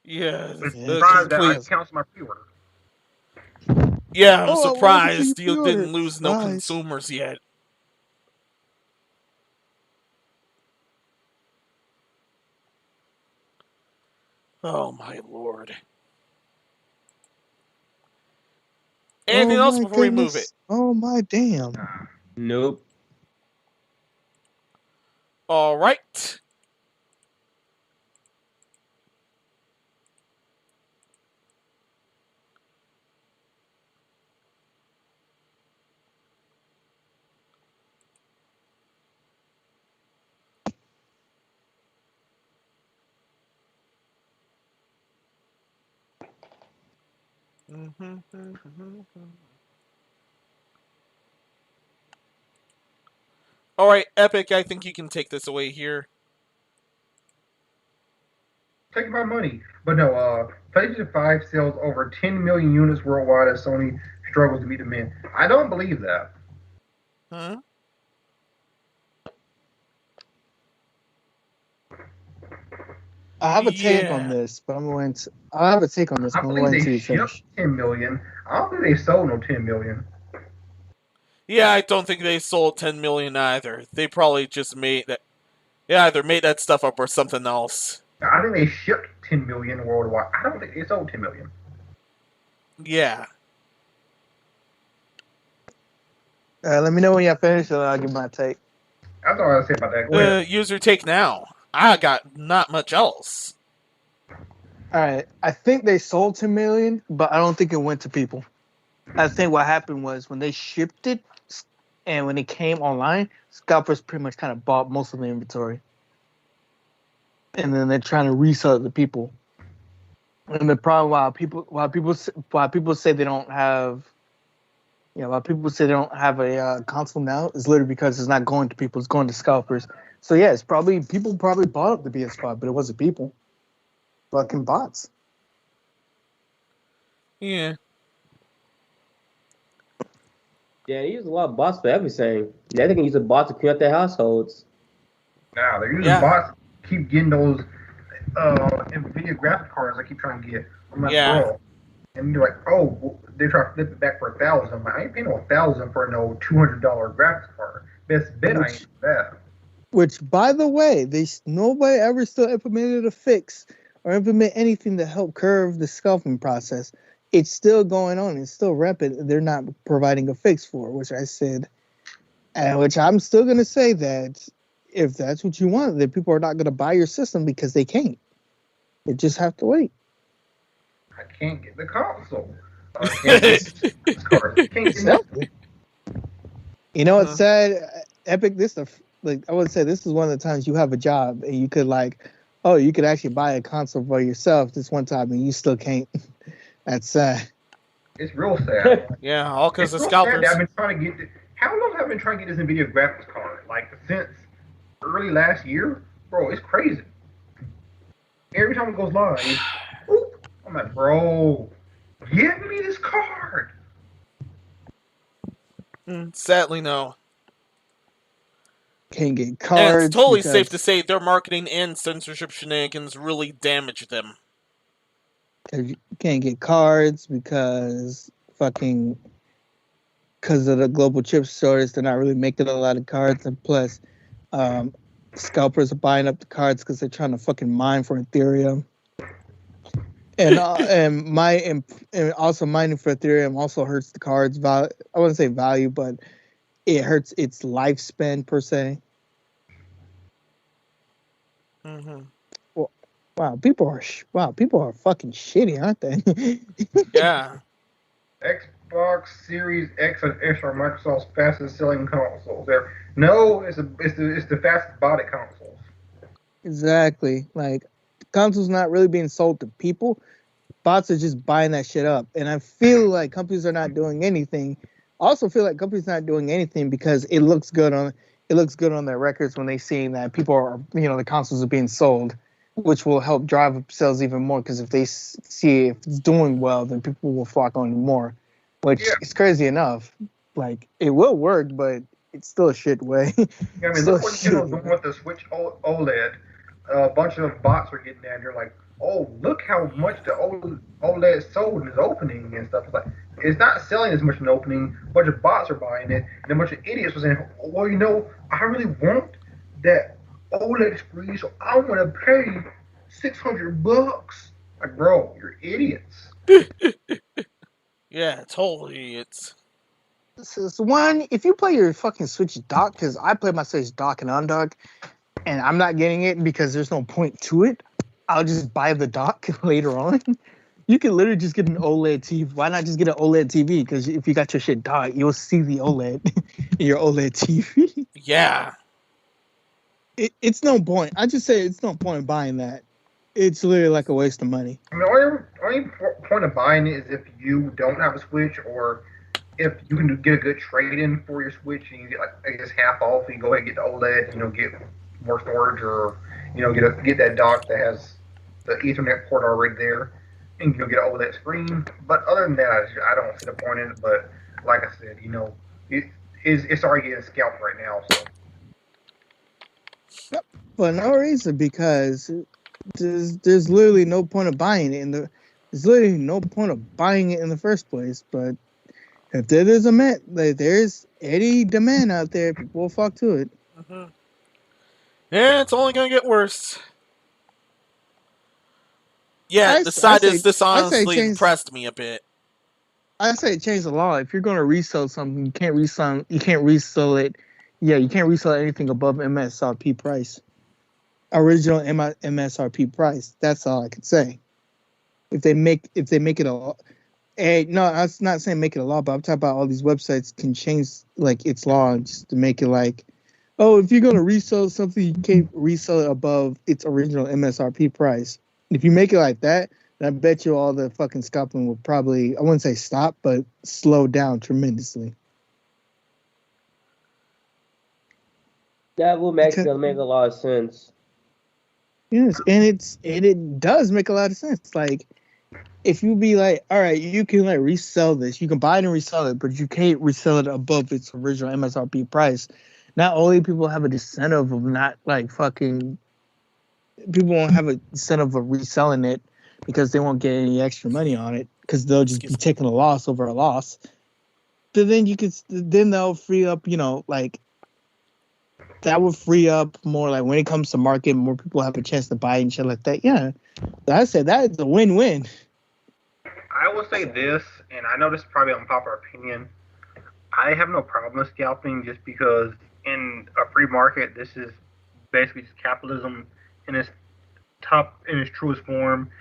Yeah, it's Yeah, a surprise that I surprise. cancel my pre-order. yeah, I'm Oh, what happened to surprised your you pre-order? didn't lose no Surprise. consumers yet. Oh my lord. Anything else my before we move goodness. it? Oh my damn. Nope. All right. All right, Epic, I think you can take this away here. Take my money. But no, PlayStation 5 sells over 10 million units worldwide as Sony struggles to meet demand. I don't believe that. Huh? I have a take on Yeah. this, but I have a take on this, I but I'm believe going they to shipped finish. 10 million. I don't think they sold no 10 million. Yeah, I don't think they sold 10 million either. They probably just made that. Yeah, either made that stuff up or something else. I think they shipped 10 million worldwide. I don't think they sold 10 million. Yeah. Let me know when you're finished, and I'll give my take. That's all I have to say about that. Go ahead. Use your take now. I got not much else. All right, I think they sold 10 million, but I don't think it went to people. I think what happened was when they shipped it and when it came online, scalpers pretty much kind of bought most of the inventory, and then they're trying to resell it to people. And the problem why people say they don't have, why people say they don't have a console now is literally because it's not going to people; it's going to scalpers. So yeah, it's probably people probably bought up the PS5, but it wasn't people, fucking bots. Yeah. Yeah, they use a lot of bots for everything. They can use a bot to clean up their households. Now they're using Yeah. bots. Keep getting those NVIDIA graphics cards. I keep trying to get. I'm like, Yeah. bro. And they're like, oh, they try to flip it back for $1,000. I'm like, I ain't paying no $1,000 for no $200 graphics card. Best bet I ain't do that. Which, by the way, nobody ever still implemented a fix or implement anything to help curve the scalping process. It's still going on. It's still rampant. They're not providing a fix for, which I said, and which I'm still going to say that if that's what you want, then people are not going to buy your system because they can't. They just have to wait. I can't get the console. I can't get the graphics card. I can't get Exactly. You know what's sad? Epic, I would say this is one of the times you have a job and you could you could actually buy a console for yourself this one time and you still can't. That's sad. It's real sad. Yeah, all because It's of real sad scalpers. that I've been trying to get. How long have I been trying to get this NVIDIA graphics card? Like since early last year, bro. It's crazy. Every time it goes live, I'm like, bro, give me this card. Sadly, no. Can't get And cards. it's totally because, safe to say their marketing and censorship shenanigans really damage them. You can't get cards because fucking because of the global chip shortage, they're not really making a lot of cards, and plus, um, scalpers are buying up the cards because they're trying to fucking mine for Ethereum. And also mining for Ethereum also hurts the cards value. I wouldn't say value, but it hurts its lifespan per se. Mm-hmm. Wow, people are fucking shitty, aren't they? Yeah. Xbox Series X and S are Microsoft's fastest selling consoles. No, it's the fastest bought consoles. Exactly. Like, consoles not really being sold to people. Bots are just buying that shit up. And I feel like companies are not doing anything. I also feel like companies not doing anything because it looks good on their records when they see that people are, the consoles are being sold, which will help drive up sales even more, because if they see if it's doing well, then people will flock on it more, which is crazy enough. Like, it will work, but it's still a shit way. Yeah, I mean, look what Nintendo's doing with the Switch OLED. A bunch of bots are getting that, and they're like, "Oh, look how much the OLED sold in its opening and stuff." It's like, it's not selling as much in the opening. A bunch of bots are buying it, and a bunch of idiots were saying, "Well, I really want that OLED screen, so I want to pay $600." Like, bro, you're idiots. Yeah, totally. It's So one, if you play your fucking Switch dock, because I play my Switch dock and undock, and I'm not getting it because there's no point to it, I'll just buy the dock later on. You can literally just get an OLED TV. Why not just get an OLED TV? Because if you got your shit docked, you'll see the OLED in your OLED TV. yeah. It's no point. I just say it's no point in buying that. It's literally like a waste of money. I mean, only point of buying it is if you don't have a Switch, or if you can get a good trade in for your Switch and you get, like, I guess, half off, you go ahead and get the OLED, get more storage, or get that dock that has the Ethernet port already there, and get an OLED screen. But other than that, I don't see the point in it. But like I said, it's already getting scalped right now. So. Yep. For no reason, because there's literally no point of buying it there's literally no point of buying it in the first place. But if there's any demand out there, people will flock to it. Mm-hmm. Yeah, it's only gonna get worse. Yeah, the side is this honestly impressed me a bit. I say change the law. If you're going to resell something, you can't resell it. Yeah, you can't resell anything above MSRP price. Original MSRP price. That's all I could say. If they make it a law. No, I was not saying make it a law, but I'm talking about all these websites can change like its law just to make it like, oh, if you're going to resell something, you can't resell it above its original MSRP price. If you make it like that, I bet you all the fucking scalping will probably, I wouldn't say stop, but slow down tremendously. That will make a lot of sense. Yes, and it does make a lot of sense. Like, if you be like, all right, you can like resell this, you can buy it and resell it, but you can't resell it above its original MSRP price. Not only people have a incentive of not like fucking, people won't have a incentive of reselling it because they won't get any extra money on it because they'll just be taking a loss over a loss. But then they'll free up, like, that would free up more, like, when it comes to market, more people have a chance to buy and shit like that. Yeah, I said that is a win-win. I will say this, and I know this is probably unpopular opinion. I have no problem with scalping just because in a free market, this is basically just capitalism in its truest form.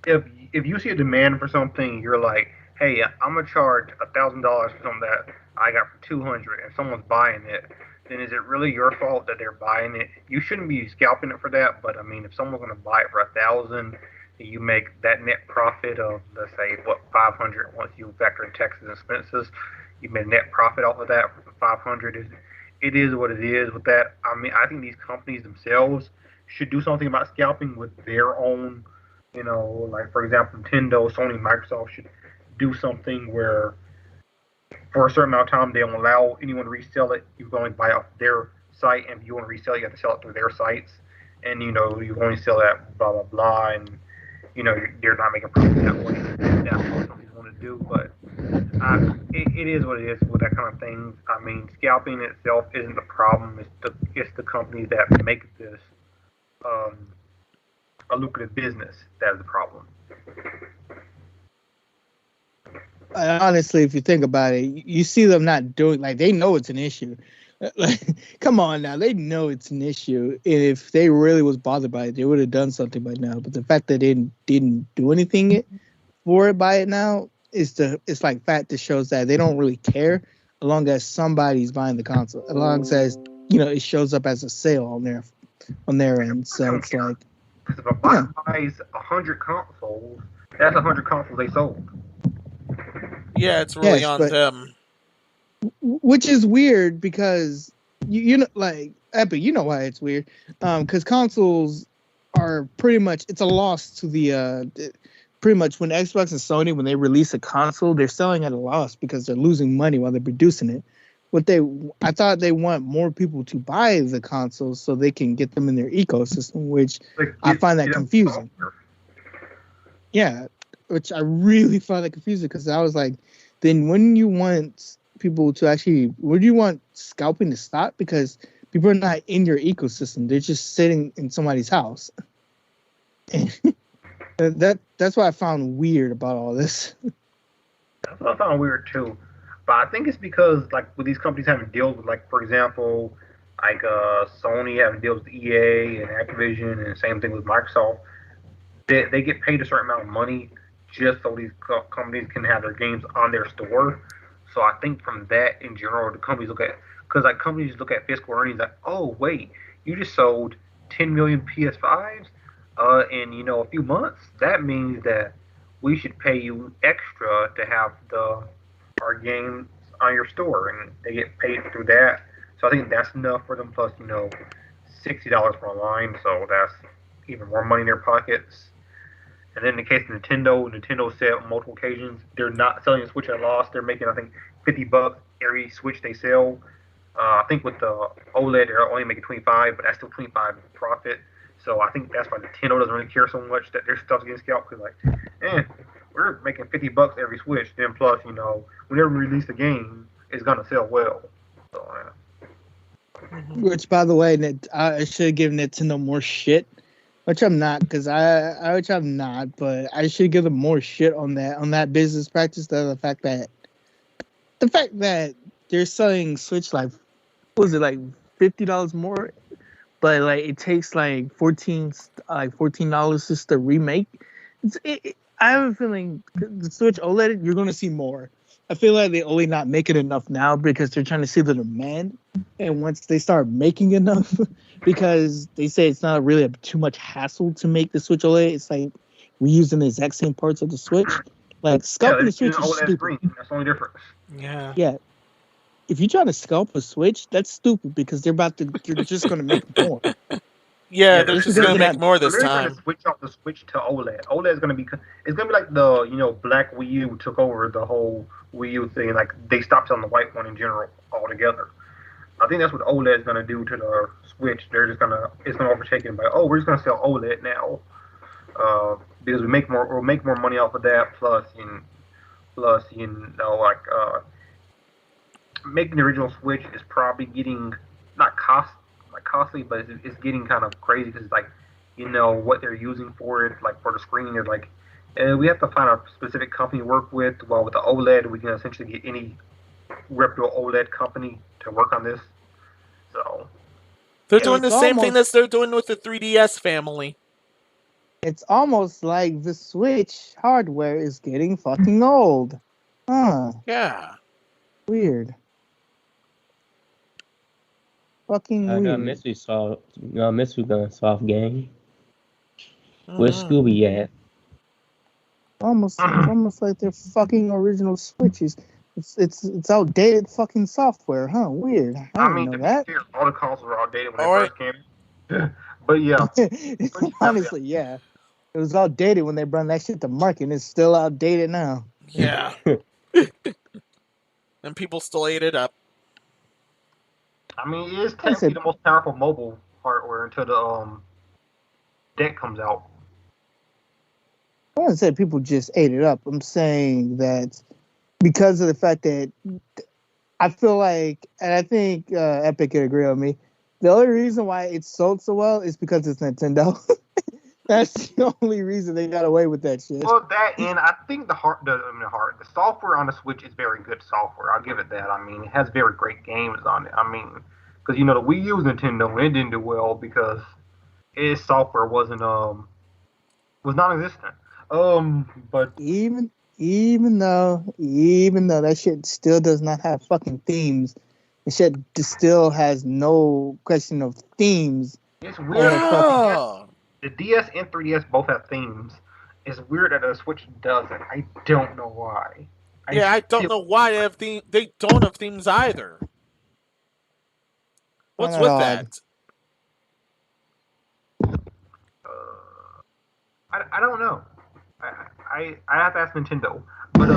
If you see a demand for something, you're like, hey, I'm gonna charge $1,000 for something that I got for $200, and someone's buying it. Then is it really your fault that they're buying it? You shouldn't be scalping it for that. But I mean, if someone's gonna buy it for $1,000, you make that net profit of, let's say, what, 500 once you factor in taxes and expenses. You made net profit off of that for 500. It is what it is with that. I mean, I think these companies themselves should do something about scalping with their own, like, for example, Nintendo, Sony, Microsoft should do something where for a certain amount of time they don't allow anyone to resell it. You can only buy off their site, and if you want to resell it, you have to sell it through their sites, and you only sell that blah blah blah, and they're not making profit that way. That's what some people want to do, but it is what it is with that kind of thing. I mean, scalping itself isn't the problem. It's the companies that make this a lucrative business that is the problem. Honestly, if you think about it, you see them not doing, like, they know it's an issue. Like, come on now, they know it's an issue. And if they really was bothered by it, they would have done something by now. But the fact that they didn't do anything for it by it now it's like fact that shows that they don't really care as long as somebody's buying the console, as long as it shows up as a sale on their end. So it's like, because if a bot buys 100 consoles, that's 100 consoles they sold. Yeah, it's really on them. Which is weird because like Epic, why it's weird. Because consoles are pretty much, it's a loss to the pretty much when Xbox and Sony, when they release a console, they're selling at a loss because they're losing money while they're producing it. I thought they want more people to buy the consoles so they can get them in their ecosystem, which I find that confusing. Yeah, which I really find that confusing because I was like, then when you want people to would you want scalping to stop? Because people are not in your ecosystem; they're just sitting in somebody's house. That's what I found weird about all this. That's what I found weird too. But I think it's because, like, with these companies having deals with, like, for example, like Sony having deals with EA and Activision, and same thing with Microsoft. They get paid a certain amount of money just so these companies can have their games on their store. So I think from that, in general, the companies look at, because like companies look at fiscal earnings like, oh wait, you just sold 10 million PS5s in a few months. That means that we should pay you extra to have our games on your store, and they get paid through that. So I think that's enough for them. Plus, $60 for online, so that's even more money in their pockets. And then in the case of Nintendo said on multiple occasions they're not selling a Switch at a loss. They're making, I think, $50 every Switch they sell. I think with the OLED they're only making 25, but that's still 25 profit. So I think that's why Nintendo doesn't really care so much that their stuff's getting scalped, because we're making $50 every Switch. Then plus, whenever we release the game, it's gonna sell well. So, Which, by the way, I should have given Nintendo more shit. Which I'm not, because which I'm not, but I should give them more shit on that business practice. The fact that they're selling Switch like, what was it, like $50 more, but like it takes like $14 just to remake. I have a feeling the Switch OLED, you're gonna see more. I feel like they only not making enough now because they're trying to see the demand, and once they start making enough, because they say it's not really too much hassle to make the Switch OLED. It's like reusing the exact same parts of the Switch. Like sculpting the Switch is stupid. Screen. That's the only difference. Yeah. Yeah. If you try to sculpt a Switch, that's stupid because they're just going to make more. Yeah, they're just going to make more this time. They're going to switch off the Switch to OLED. OLED is going to be, it's going to be like the Black Wii U took over the whole Wii U thing. Like they stopped selling the white one in general altogether. I think that's what OLED is going to do to the Switch. It's going to overtake it by, we're just going to sell OLED now, because we'll make more money off of that. Plus, making the original Switch is probably getting not costly, but it's getting kind of crazy because like, what they're using for it, like for the screen, is like, we have to find a specific company to work with. While with the OLED, we can essentially get any reputable OLED company to work on this. So they're doing the same thing that they're doing with the 3DS family. It's almost like the Switch hardware is getting fucking old. Huh. Yeah. Weird. Fucking weird. No mystery gun soft game. Where's Scooby at? Almost like they're fucking original Switches. It's outdated fucking software, huh? Weird. I mean, know that. All the consoles were outdated when they first came. But yeah. Honestly, yeah. It was outdated when they brought that shit to market, and it's still outdated now. Yeah. And people still ate it up. I mean, it is I technically said, the most powerful mobile hardware until the deck comes out. I wouldn't say people just ate it up. I'm saying that because of the fact that I feel like, and I think Epic could agree with me, the only reason why it sold so well is because it's Nintendo. That's the only reason they got away with that shit. Well, that and I think the software on the Switch is very good software. I'll give it that. I mean, it has very great games on it. I mean, because the Wii U was Nintendo and it didn't do well because its software was non-existent. But Even though that shit still does not have fucking themes, the shit still has no question of themes. it's weird. Yeah. The DS and 3DS both have themes. It's weird that the Switch doesn't. I don't know why. I don't know why they don't have themes either. What's with that? I don't know. I have to ask Nintendo. But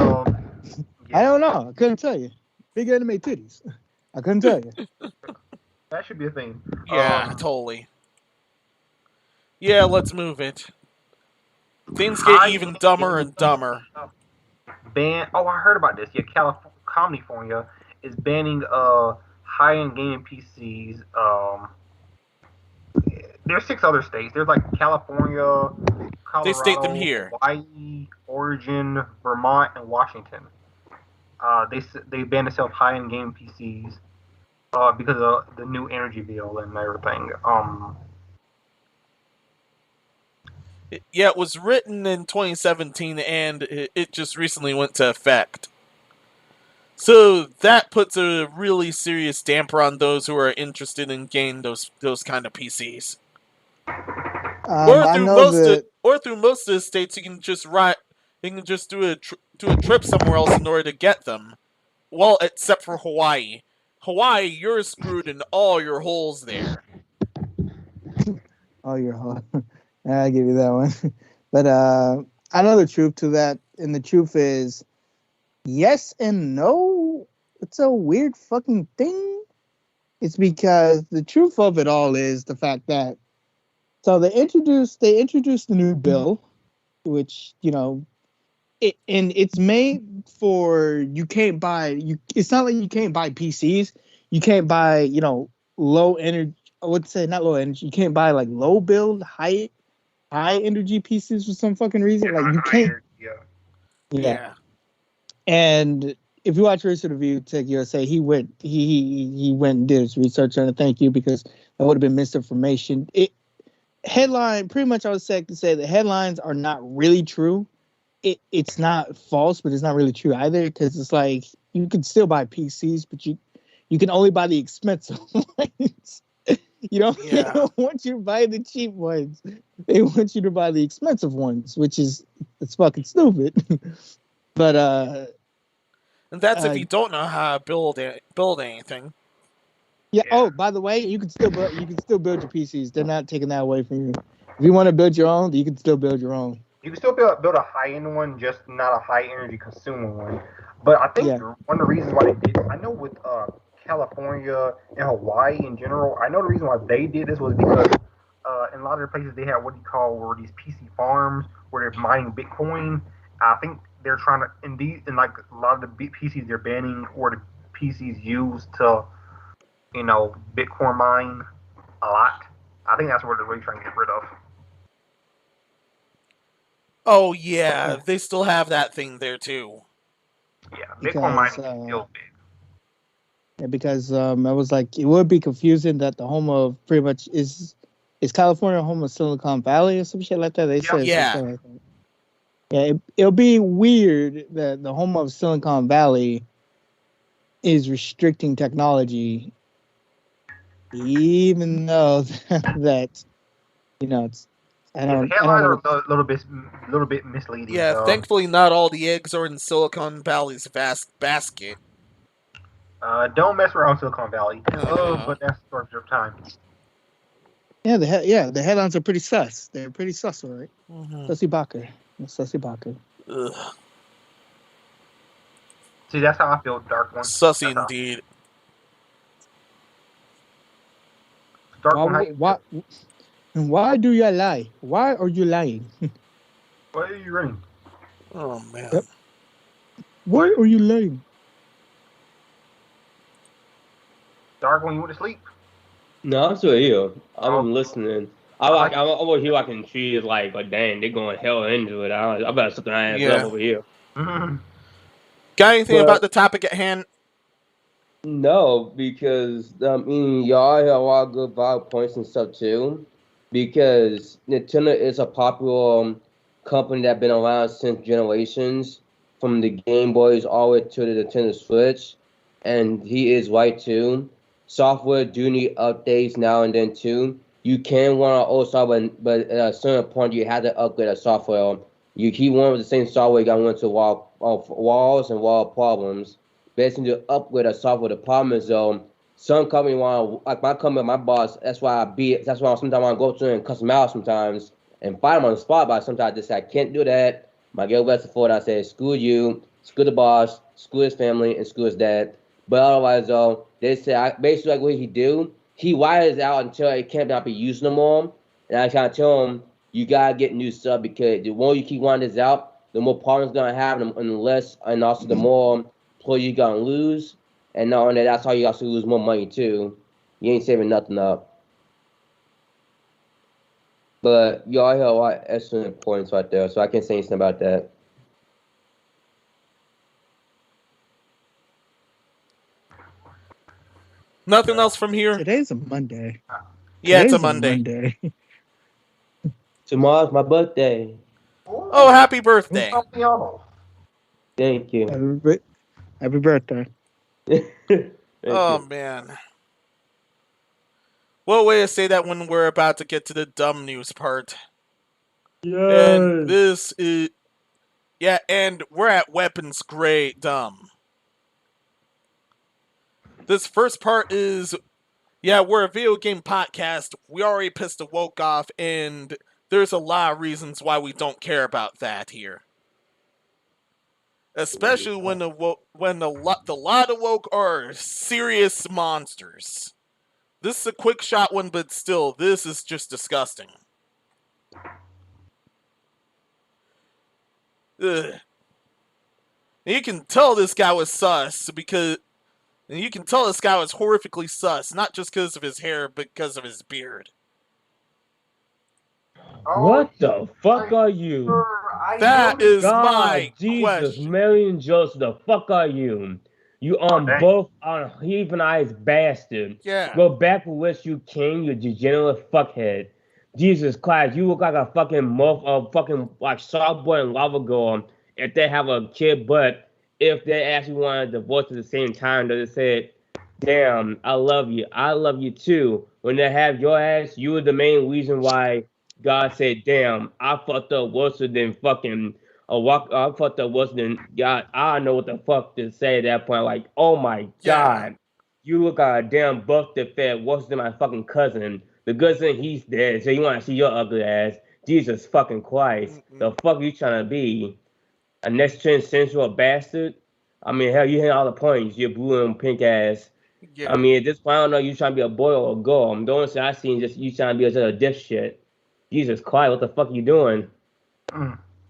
I don't know. I couldn't tell you. Big anime titties. I couldn't tell you. that should be a thing. Yeah, totally. Yeah, let's move it. Things get even dumber and dumber. I heard about this. Yeah, California is banning high-end gaming PCs. There's 6 other states. There's like California, Colorado, They state them here. Hawaii, Oregon, Vermont, and Washington. They banned the sale of high-end gaming PCs because of the new energy bill and everything. Yeah, it was written in 2017 and it just recently went to effect. So that puts a really serious damper on those who are interested in getting those kind of PCs. Or through most of the states, you can just do a trip somewhere else in order to get them. Well, except for Hawaii. Hawaii, you're screwed in all your holes there. Oh, your hole. I'll give you that one. But I know the truth to that, and the truth is yes and no. It's a weird fucking thing. It's because the truth of it all is the fact that they introduced the new bill, which it's made for it's not like you can't buy PCs. You can't buy low energy. I would say not low energy. You can't buy like low build high energy PCs for some fucking reason. Like you can't. Yeah. And if you watch Racer Review Tech USA, he went and did his research on it. Thank you, because that would have been misinformation. Headline, pretty much I was safe to say the headlines are not really true. It's not false, but it's not really true either, because it's like you can still buy PCs, but you can only buy the expensive ones. They don't want you to buy the cheap ones. They want you to buy the expensive ones, which is it's fucking stupid. But and that's if you don't know how to build anything. Yeah. Oh, by the way, you can still build your PCs. They're not taking that away from you. If you want to build your own, you can still build your own. You can still build a high-end one, just not a high-energy consumer one. But I think one of the reasons why they did, I know with California and Hawaii in general, I know the reason why they did this was because in a lot of the places they have what you call these PC farms where they're mining Bitcoin. I think they're trying to in like a lot of the PCs they're banning or the PCs used to Bitcoin mine a lot. I think that's what they're really trying to get rid of. Oh yeah, they still have that thing there too. Yeah, Bitcoin mining is still big. Yeah, because I was like, it would be confusing that the home of pretty much is California home of Silicon Valley or some shit like that. They said something like that. Yeah, it'll be weird that the home of Silicon Valley is restricting technology, even though that it's. I don't know. A little bit misleading. Yeah, thankfully not all the eggs are in Silicon Valley's vast basket. Don't mess around Silicon Valley. But that's the story of time. Yeah, the headlines are pretty sus. They're pretty sus, right? Mm-hmm. Sussy Baker. Ugh. See, that's how I feel. Dark one. Sussy indeed. Start from how Why do you lie? Why are you lying? Why are you running? Oh man. Yep. Why are you lying? Dark when you went to sleep. No, I'm still here. I'm Oh. listening. I'm over here watching trees like dang, they're going hell into it. I better sit my ass up over here. Mhm. Got anything But- about the topic at hand? No, because y'all have a lot of good valid points and stuff too. Because Nintendo is a popular company that's been around since generations, from the Game Boys all the way to the Nintendo Switch, and he is right too. Software do need updates now and then too. You can want to old software, but at a certain point you have to upgrade a software. You keep one with the same software, you got to run into walls and wall problems. Basically to upgrade a software. The problem is though, some company want like my company, my boss. That's why That's why sometimes I want to go to and customer out sometimes and find them on the spot. But sometimes I just say I can't do that. I get arrested for it. I say screw you, screw the boss, screw his family, and screw his dad. But otherwise though, they say basically like what he do. He wires out until it can't be used no more. And I try to tell him you gotta get new stuff because the more you keep wanting this out, the more problems gonna have, and also the more you're gonna lose, and not only that's how you also lose more money too. You ain't saving nothing up. But y'all have a lot of excellent points right there, so I can't say anything about that. Nothing else from here? Today's a Monday. Yeah, it's a Today's Monday. Tomorrow's my birthday. Oh, happy birthday. Thank you. Happy birthday. Thank Oh, you. man. What way to say that when we're about to get to the dumb news part. And this is... Yeah, and we're at weapons grade dumb. This first part is... Yeah, we're a video game podcast. We already pissed the woke off, and there's a lot of reasons why we don't care about that here. Especially when the lot of woke are serious monsters. This is a quick shot one, but still, this is just disgusting. Ugh. And you can tell this guy was sus because... And you can tell this guy was horrifically sus, not just because of his hair, but because of his beard. What the fuck are you? That is God, my Jesus, question. Mary and Joseph, the fuck are you? You both on heaving eyes bastard. Yeah. Go back with which you came, you degenerate fuckhead. Jesus Christ, you look like a fucking like softboy and lava girl if they have a kid, but if they actually want to divorce at the same time, they say, damn, I love you too. When they have your ass, you were the main reason why God said, damn, I fucked up worse than fucking I fucked up worse than God. I don't know what the fuck to say at that point. Like, oh my God. You look like a damn buff that fed worse than my fucking cousin. The good thing he's dead, so you want to see your ugly ass. Jesus fucking Christ. The fuck are you trying to be? A next gen sensual bastard? I mean, hell, you hit all the points. You're blue and pink ass. Yeah. I mean, at this point, I don't know you trying to be a boy or a girl. The only thing I seen just you trying to be just a dipshit. Jesus Christ, what the fuck are you doing?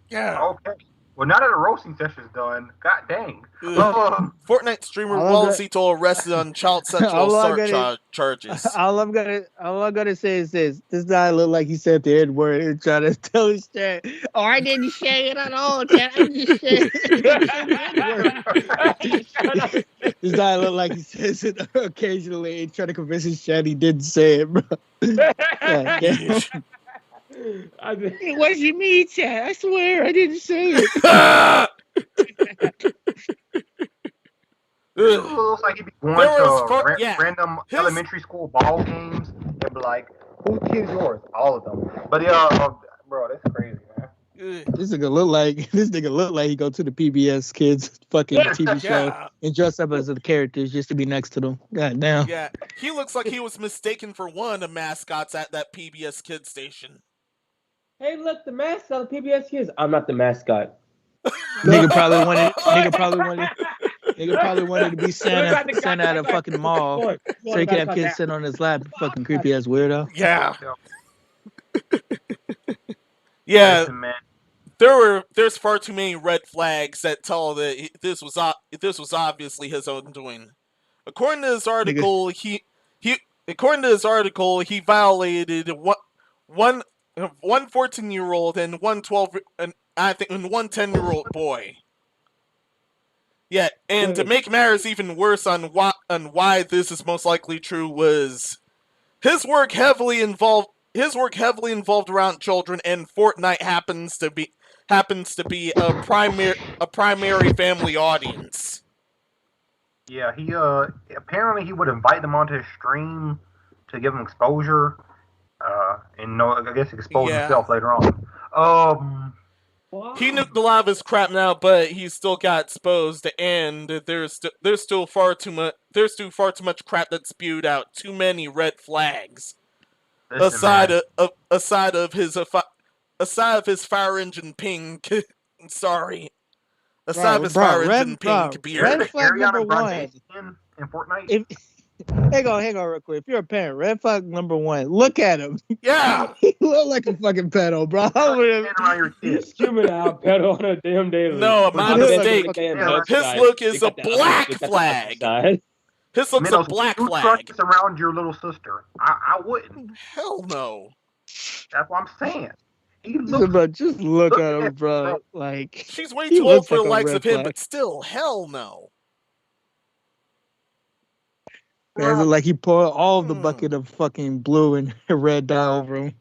Yeah. Okay. Well, now that the roasting session's done, god dang. Fortnite streamer Wellsito arrested on child sexual assault charges. All I'm gonna say is this: this guy looked like he said the N word and trying to tell his chat. Oh, I didn't say it at all, chat. I just said it. This guy looked like he says it occasionally and trying to convince his chat he didn't say it, bro. Yeah. It wasn't me, chat. I swear I didn't say it. It looks like he'd be going to random elementary school ball games and be like, "Whose kid is yours?" All of them. But yeah, bro, that's crazy, man. This nigga look like he go to the PBS Kids fucking TV show and dress up as the characters just to be next to them. God damn. Yeah, he looks like he was mistaken for one of the mascots at that PBS Kids station. Hey, look, the mascot of PBS Kids. I'm not the mascot. Nigga probably wanted Nigga probably wanted to be Santa at a fucking mall, so he could have kids sitting on his lap. Fucking creepy ass weirdo. Yeah. Yeah. Yeah. Listen, man. There's far too many red flags that tell that this was obviously his own doing. According to his article, he violated one 14-year-old and one 10-year-old boy. Yeah, and to make matters even worse on why this is most likely true was his work heavily involved around children, and Fortnite happens to be a primary family audience. Yeah, he apparently he would invite them onto his stream to give them exposure, and I guess expose himself later on. He nuked a lot of his crap now, but he still got exposed, and there's still far too much crap that's spewed out. Too many red flags. Listen, aside of his fire engine pink. Sorry. Aside of his fire engine pink beard. Red flag number one. In Fortnite. Hang on real quick. If you're a parent, red flag number one. Look at him. Yeah. He look like a fucking pedo, bro. You're screaming out pedo on a damn day. No, my mistake. His look is a black flag. His looks a black flag. Around your little sister. I wouldn't. Hell no. That's what I'm saying. Just look at him, bro. Like, she's way too old for the likes of him, flag. but still, hell no. Man, it look like he poured all of the bucket of fucking blue and red down over him.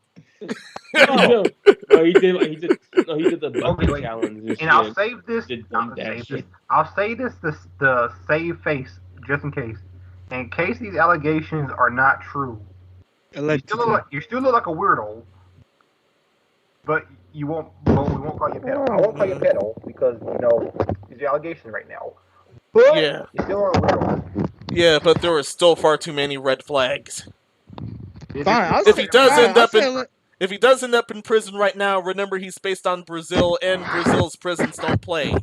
No, he did the bucket challenge. And I'll save this. I'll say this the save face just in case. In case these allegations are not true, you still look like a weirdo. But we won't call you pedo. I won't call you pedo because these are allegations right now. But yeah. You still are a weirdo. Yeah, but there are still far too many red flags. Fine, if he does end up in prison right now, remember he's based on Brazil, and Brazil's prisons don't play.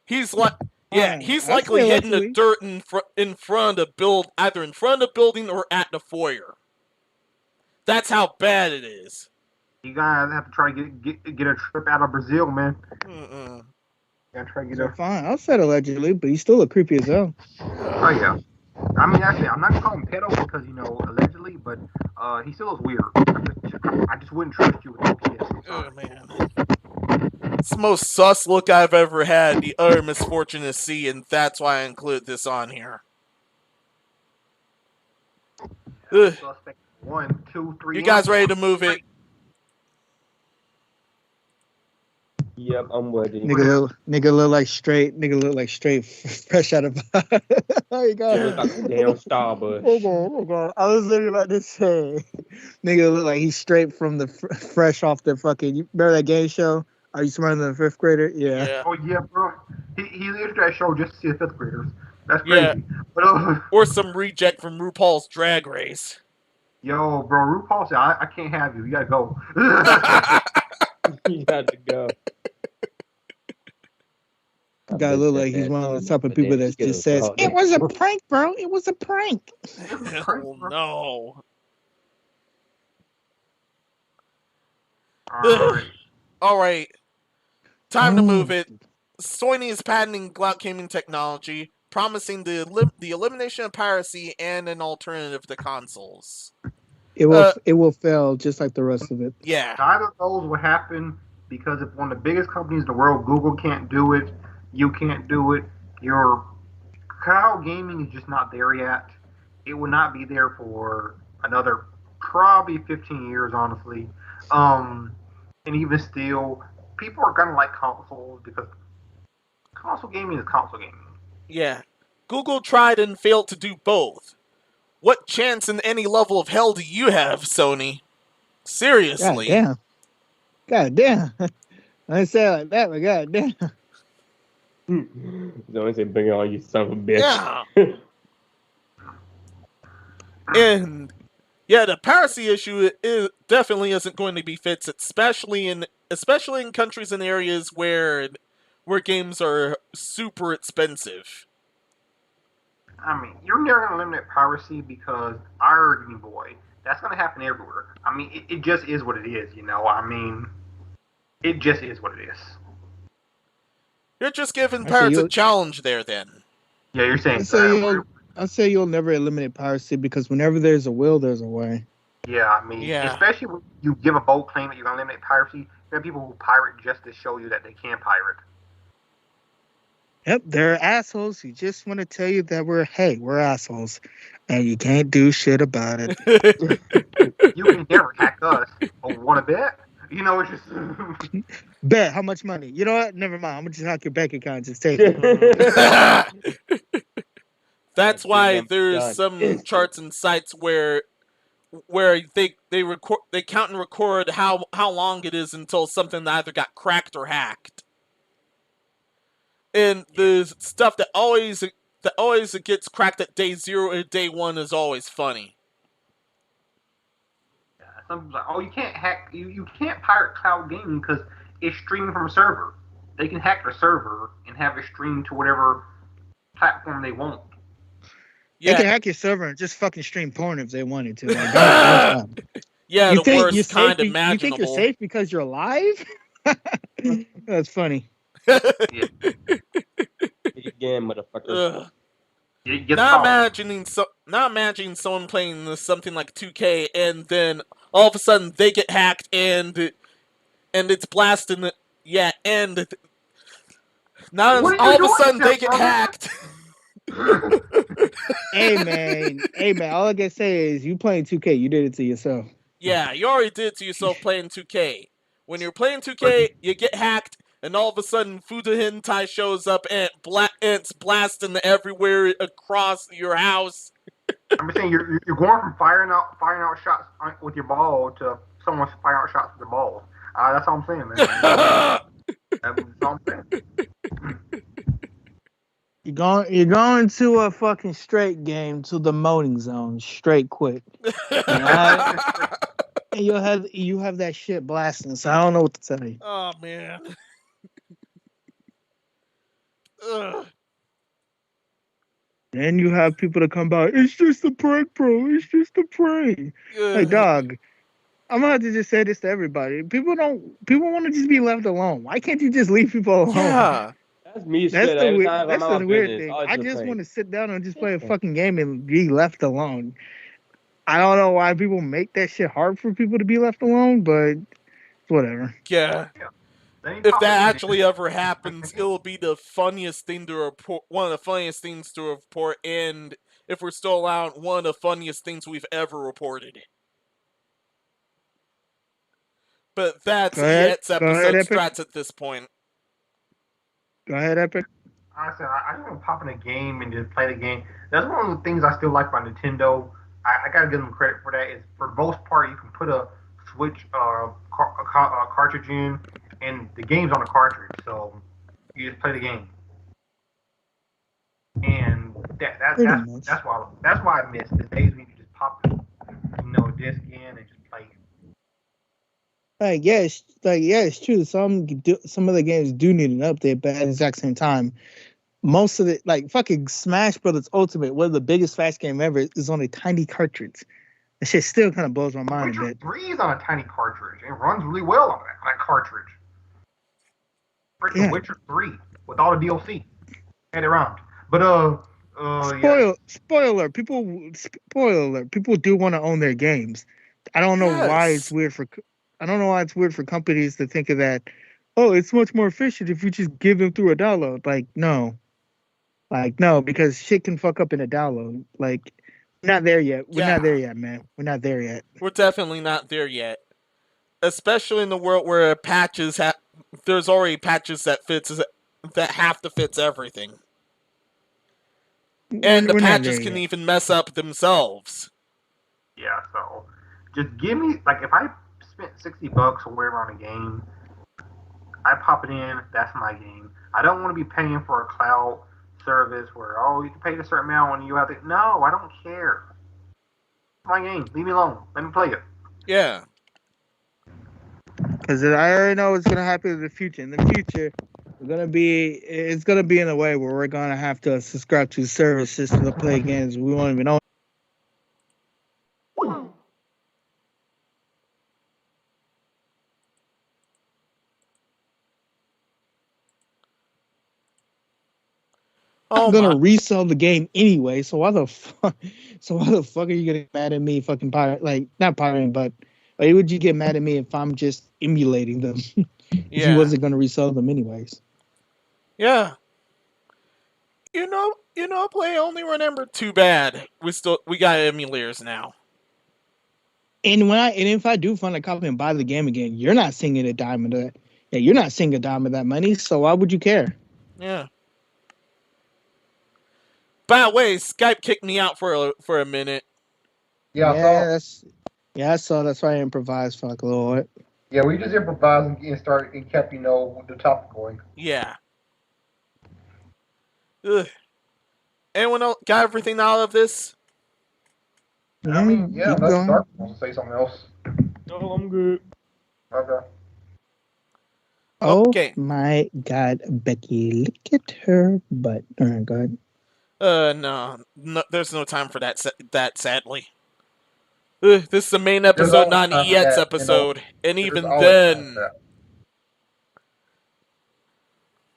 He's likely hitting the dirt in front of either in front of building or at the foyer. That's how bad it is. You guys have to try to get a trip out of Brazil, man. Gotta try to get a. Fine, I'll say allegedly, but he's still a creepy as hell. Oh yeah. I mean, actually, I'm not gonna call him pedo because allegedly, but he still looks weird. I just wouldn't trust you with no kids. Oh man, it's the most sus look I've ever had. The utter misfortune to see, and that's why I include this on here. Suspect 1, 2, 3. You guys ready to move it? Yep, I'm ready. Nigga look like straight fresh out of. There you go. Look like a damn Starbucks. I was literally about to say, nigga look like he's straight from the fresh off the fucking. You remember that game show? Are you smarter than a fifth grader? Yeah. Oh yeah, bro. He entered that show just to see the fifth graders. That's crazy. Yeah. But, or some reject from RuPaul's Drag Race. Yo, bro, RuPaul said, I can't have you. You gotta go. You got to go. Guy look like he's one of the type of people that just says, "It was a prank, bro. It was a prank." Oh no. All right. Time to move it. Sony is patenting cloud gaming technology, promising the elimination of piracy and an alternative to consoles. It will fail just like the rest of it. Yeah. Neither of those will happen because if one of the biggest companies in the world, Google, can't do it, you can't do it. Your cloud gaming is just not there yet. It will not be there for another probably 15 years, honestly. And even still, people are gonna like consoles because console gaming is console gaming. Yeah. Google tried and failed to do both. What chance in any level of hell do you have, Sony? Seriously. God damn. I didn't say it like that, but god damn. Don't say bring it on, you son of a bitch. Yeah. And yeah, the piracy issue definitely isn't going to be fixed, especially in countries and areas where games are super expensive. I mean, you're never gonna eliminate piracy because our Game Boy. That's gonna happen everywhere. I mean, it just is what it is. I mean, it just is what it is. You're just giving I say pirates a you'll. challenge there, then. Yeah, you're I saying say that. you'll. I say you'll never eliminate piracy because whenever there's a will, there's a way. Yeah, I mean, Yeah. especially when you give a bold claim that you're gonna eliminate piracy, there are people who pirate just to show you that they can pirate. Yep, they're assholes who just want to tell you that we're assholes, and you can't do shit about it. You can never hack us. Or want to bet? It's just. Bet how much money? You know what? Never mind. I'm gonna just hack your bank account. And just take it. That's why Damn there's done. some charts and sites where they count and record how long it is until something either got cracked or hacked. And the stuff that always gets cracked at day 0 or day 1 is always funny. Some people like, oh, you can't hack, you can't pirate cloud gaming because it's streaming from a server. They can hack the server and have it streamed to whatever platform they want. They can Yeah, hack your server and just fucking stream porn if they wanted to. Like, don't stop. yeah, You the think you're worst safe? kind You think you're imaginable. safe because you're alive? That's funny. Yeah, Again, motherfucker. Ugh. it gets Not caught. imagining someone playing something like 2K and then all of a sudden they get hacked and it's blasting. Yeah, and now What are all you of a doing, sudden they get stepbrother? hacked. Hey man. All I can say is you playing 2K. You did it to yourself. Yeah, you already did it to yourself playing 2K. When you're playing 2K, you get hacked, and all of a sudden Fuda Hentai shows up and it's blasting everywhere across your house. I'm just saying you're going from firing out shots with your ball to someone firing out shots with the ball. That's all I'm saying, man. That's all I'm saying. You're going to a fucking straight game to the moaning zone straight quick. And you have that shit blasting, so I don't know what to tell you. Oh man. Ugh. Then you have people that come by. It's just a prank, bro. It's just a prank. Like, dog, I'm gonna have to just say this to everybody. People want to just be left alone. Why can't you just leave people alone? Yeah. That's me That's shit. the Every weird. time That's I'm out the of weird business, thing. always I a just prank. want to sit down and just play a fucking game and be left alone. I don't know why people make that shit hard for people to be left alone, but whatever. Yeah. They ain't If talking that to me. actually ever happens, it'll be the funniest thing to report. One of the funniest things to report, and if we're still allowed, one of the funniest things we've ever reported. But that's Go ahead. Yet's Go ahead, episode Epic. strats at this point. Go ahead, Epic. Honestly, I just want to pop in a game and just play the game. That's one of the things I still like about Nintendo. I gotta give them credit for that. Is for the most part you can put a Switch cartridge in, and the game's on the cartridge, so you just play the game. And that's why I miss the days when you could just pop a disc in and just play it. It's true. Some of the games do need an update, but at the exact same time, most of it, like fucking Smash Brothers Ultimate, one of the biggest fast game ever, is on a tiny cartridge. That shit still kind of blows my mind a Witcher bit. 3 is on a tiny cartridge. It runs really well on that cartridge. Freaking Yeah. Witcher 3 with all the DLC. Had it around. But Spoiler. People do want to own their games. I don't know why it's weird for. I don't know why it's weird for companies to think of that. Oh, it's much more efficient if we just give them through a download. No, because shit can fuck up in a download. Like, we're not there yet. We're not there yet, man. We're not there yet. We're definitely not there yet. Especially in the world where there's already patches that have to fix everything. And the patches can even mess up themselves. yeah, so just give me, like, if I spent $60 or whatever on a game, I pop it in, that's my game. I don't want to be paying for a cloud service where, you can pay a certain amount and you have to. No, I don't care. It's my game. Leave me alone. Let me play it. Yeah. Because I already know what's going to happen in the future. In the future, It's gonna be in a way where we're gonna have to subscribe to services to play games we won't even know. Oh I'm gonna my. resell the game anyway. So why the fuck? So why the fuck are you getting mad at me? Fucking pirate, like not pirating, but why would you get mad at me if I'm just emulating them? If you Yeah. wasn't gonna resell them anyways. Yeah. Play only remember too bad. We got emulators now. And if I do find a copy and buy the game again, you're not seeing a dime of that. Yeah, you're not seeing a dime of that money. So why would you care? Yeah. By the way, Skype kicked me out for a minute. Yeah, I saw. I saw. That's why I improvised for like a little bit. Yeah, we just improvised and kept the topic going. Yeah. Ugh. Anyone else got everything out of this? I mean, yeah, keep unless going. Dark wants to say something else. No, I'm good. Okay. Oh Okay. my God, Becky, look at her butt. All right, go ahead. No, there's no time for that. Sadly. This is the main episode, not an EX episode, and even then,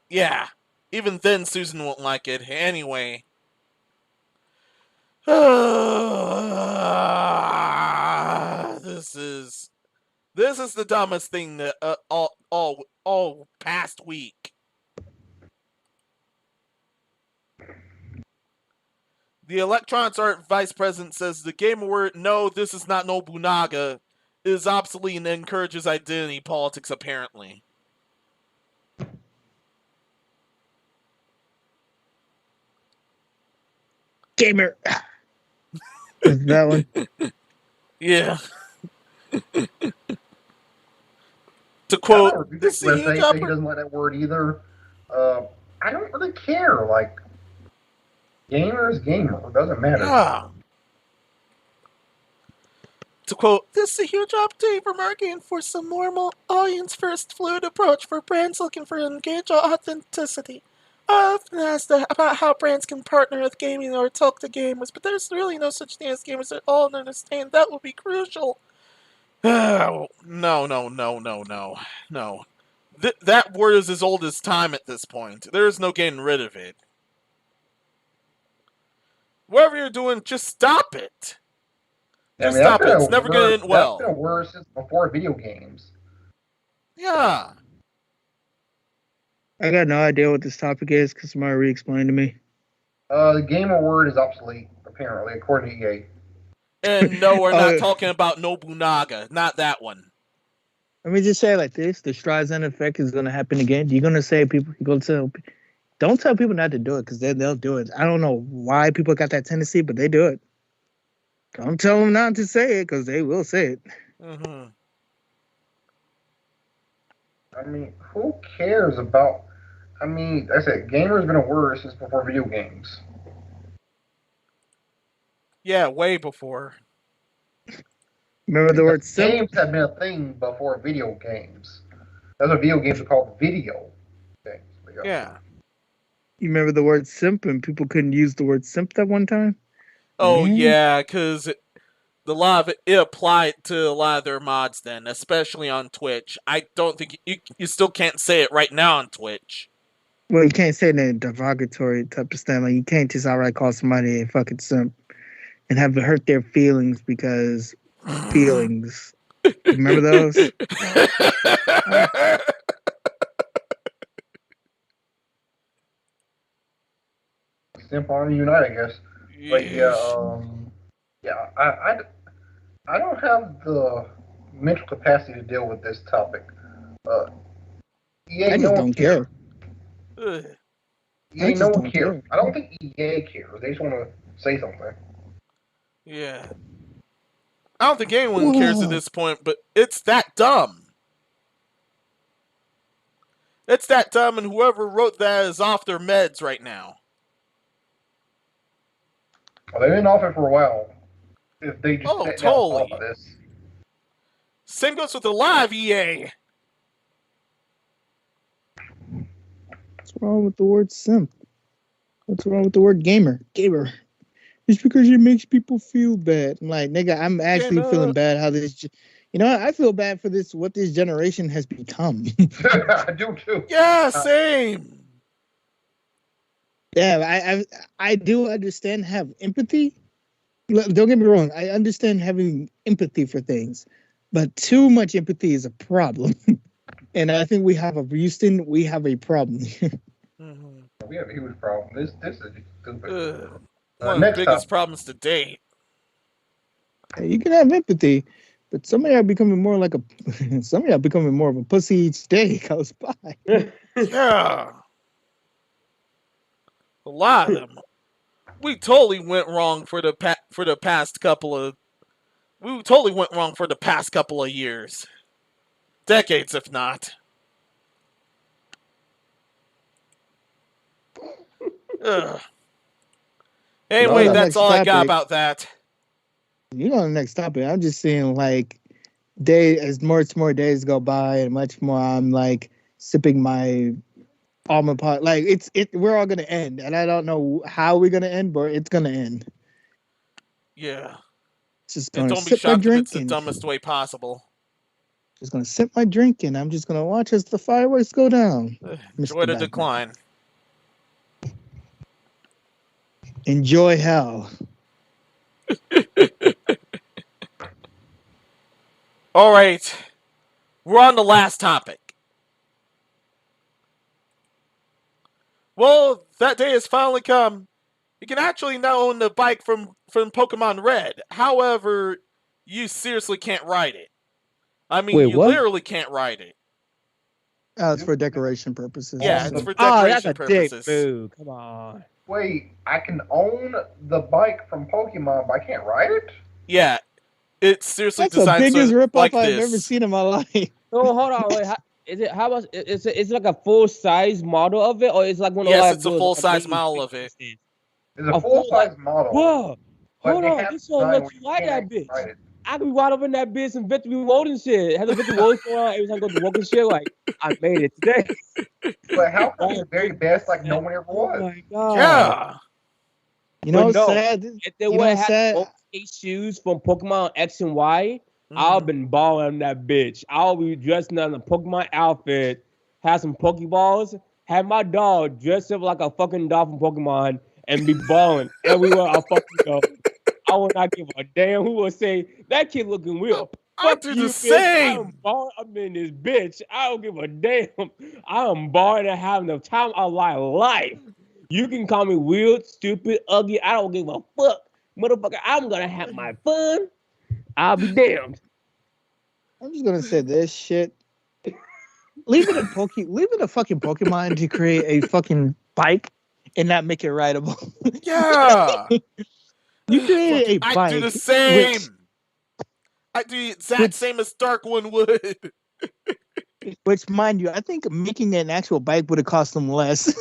yeah, even then, Susan won't like it anyway. This is the dumbest thing that all past week. The Electronics Art Vice President says the Game Award, no, this is not Nobunaga, is obsolete and encourages identity politics, apparently. Gamer. Is that one? Yeah. To quote, this is he doesn't like that word either. I don't really care. Like, gamer is gamer. It doesn't matter. Yeah. To quote, this is a huge opportunity for marketing for some normal audience-first fluid approach for brands looking for engaged authenticity. I often asked about how brands can partner with gaming or talk to gamers, but there's really no such thing as gamers at all, and understand that will be crucial. No. That word is as old as time at this point. There is no getting rid of it. Whatever you're doing, just stop it. Just stop it. It's never going to end well. That's been worse since before video games. Yeah. I got no idea what this topic is because somebody re-explained to me. The gamer word is obsolete, apparently, according to EA. And no, we're not talking about Nobunaga. Not that one. Let me just say it like this. The Streisand effect is going to happen again. You're going to say people, don't tell people not to do it because they'll do it. I don't know why people got that tendency, but they do it. Don't tell them not to say it because they will say it. Mm-hmm. I mean, who cares about... I mean, I said, gamer's been a word since before video games. Yeah, way before. Remember the word simp? Games have been a thing before video games. That's what video games are called, video games. Yeah. You remember the word simp and people couldn't use the word simp that one time? Oh, yeah, because it applied to a lot of their mods then, especially on Twitch. I don't think... You still can't say it right now on Twitch. Well, you can't say it in a derogatory type of style. Like, you can't just outright call somebody a fucking simp and have it hurt their feelings because feelings. Remember those? Simp on Unite, I guess. But yeah, I don't have the mental capacity to deal with this topic. EA, I just don't care. EA, no one cares. I don't think EA cares. They just want to say something. Yeah. I don't think anyone cares at this point, but it's that dumb. It's that dumb, and whoever wrote that is off their meds right now. Well, they've been off it for a while. If they just sit down and talk about this. Same goes with the live EA. wrong with the word simp? What's wrong with the word gamer? Gamer. It's because it makes people feel bad. I'm like, nigga, I'm actually feeling bad how this. You know, I feel bad for this. What this generation has become. I do too. Yeah, same. Yeah, I do understand have empathy. Don't get me wrong. I understand having empathy for things, but too much empathy is a problem. And I think we have a Houston. We have a problem. Mhm. We have a huge problem. This is stupid. One of the Next biggest up. problems to date. You can have empathy, but some of y'all becoming more like a. Some of y'all becoming more of a pussy each day goes by. Yeah. A lot of them. We totally went wrong for the past couple of. We totally went wrong for the past couple of years, decades, if not. Ugh. Anyway, No, that's next all I got topic. about that. You know, the next topic. I'm just saying, like, as more days go by, and much more, I'm like sipping my almond pot. Like, we're all gonna end, and I don't know how we're gonna end, but it's gonna end. Yeah. Just And gonna don't be sip my shocked if it's drink the and dumbest way possible. just gonna sip my drink, and I'm just gonna watch as the fireworks go down. Enjoy Mr. the Batman. decline. Enjoy hell. All right. We're on the last topic. Well, that day has finally come. You can actually now own the bike from Pokemon Red. However, you seriously can't ride it. I mean, Wait, you what? literally can't ride it. It's for decoration purposes. Yeah, That's it's it. for Oh, that's decoration a dick purposes. move. Come on. Wait, I can own the bike from Pokemon, but I can't ride it? Yeah, it's seriously That's the designed biggest so, ripoff like I've ever this. seen in my life. Oh, hold on. Wait, is it how much? Is it like a full size model of it, or it's like one of Yes, like it's a those full-size amazing model of it. pictures? It's a A full full like, size model, whoa, but hold they on. have This will design let where you you ride can't that actually bitch. ride it. I could be wide up in that bitch and victory road and shit. Have the victory road going on every time I go to work and shit. Like I made it today. But how come Right, it's very big best like no set. one ever Oh was? my god. Yeah. You But know, no, sad. if they You would know, have had sad. both shoes from Pokemon X and Y, I'll Mhm. been balling that bitch. I'll be dressed in a Pokemon outfit, have some Pokeballs, have my dog dressed up like a fucking dog from Pokemon, and be balling everywhere I fucking go. I will not give a damn who will say that kid looking weird. I Fuck do you, the bitch. I'm same. balling. I'm in this bitch. I don't give a damn. I'm balling and having the time of my life. You can call me weird, stupid, ugly. I don't give a fuck. Motherfucker, I'm gonna have my fun. I'll be damned. I'm just gonna say this shit. Leave it a fucking Pokemon to create a fucking bike and not make it rideable. Yeah. You created a I do the bike same. I do the exact which same as Darkwood would. which mind you, I think making an actual bike would have cost them less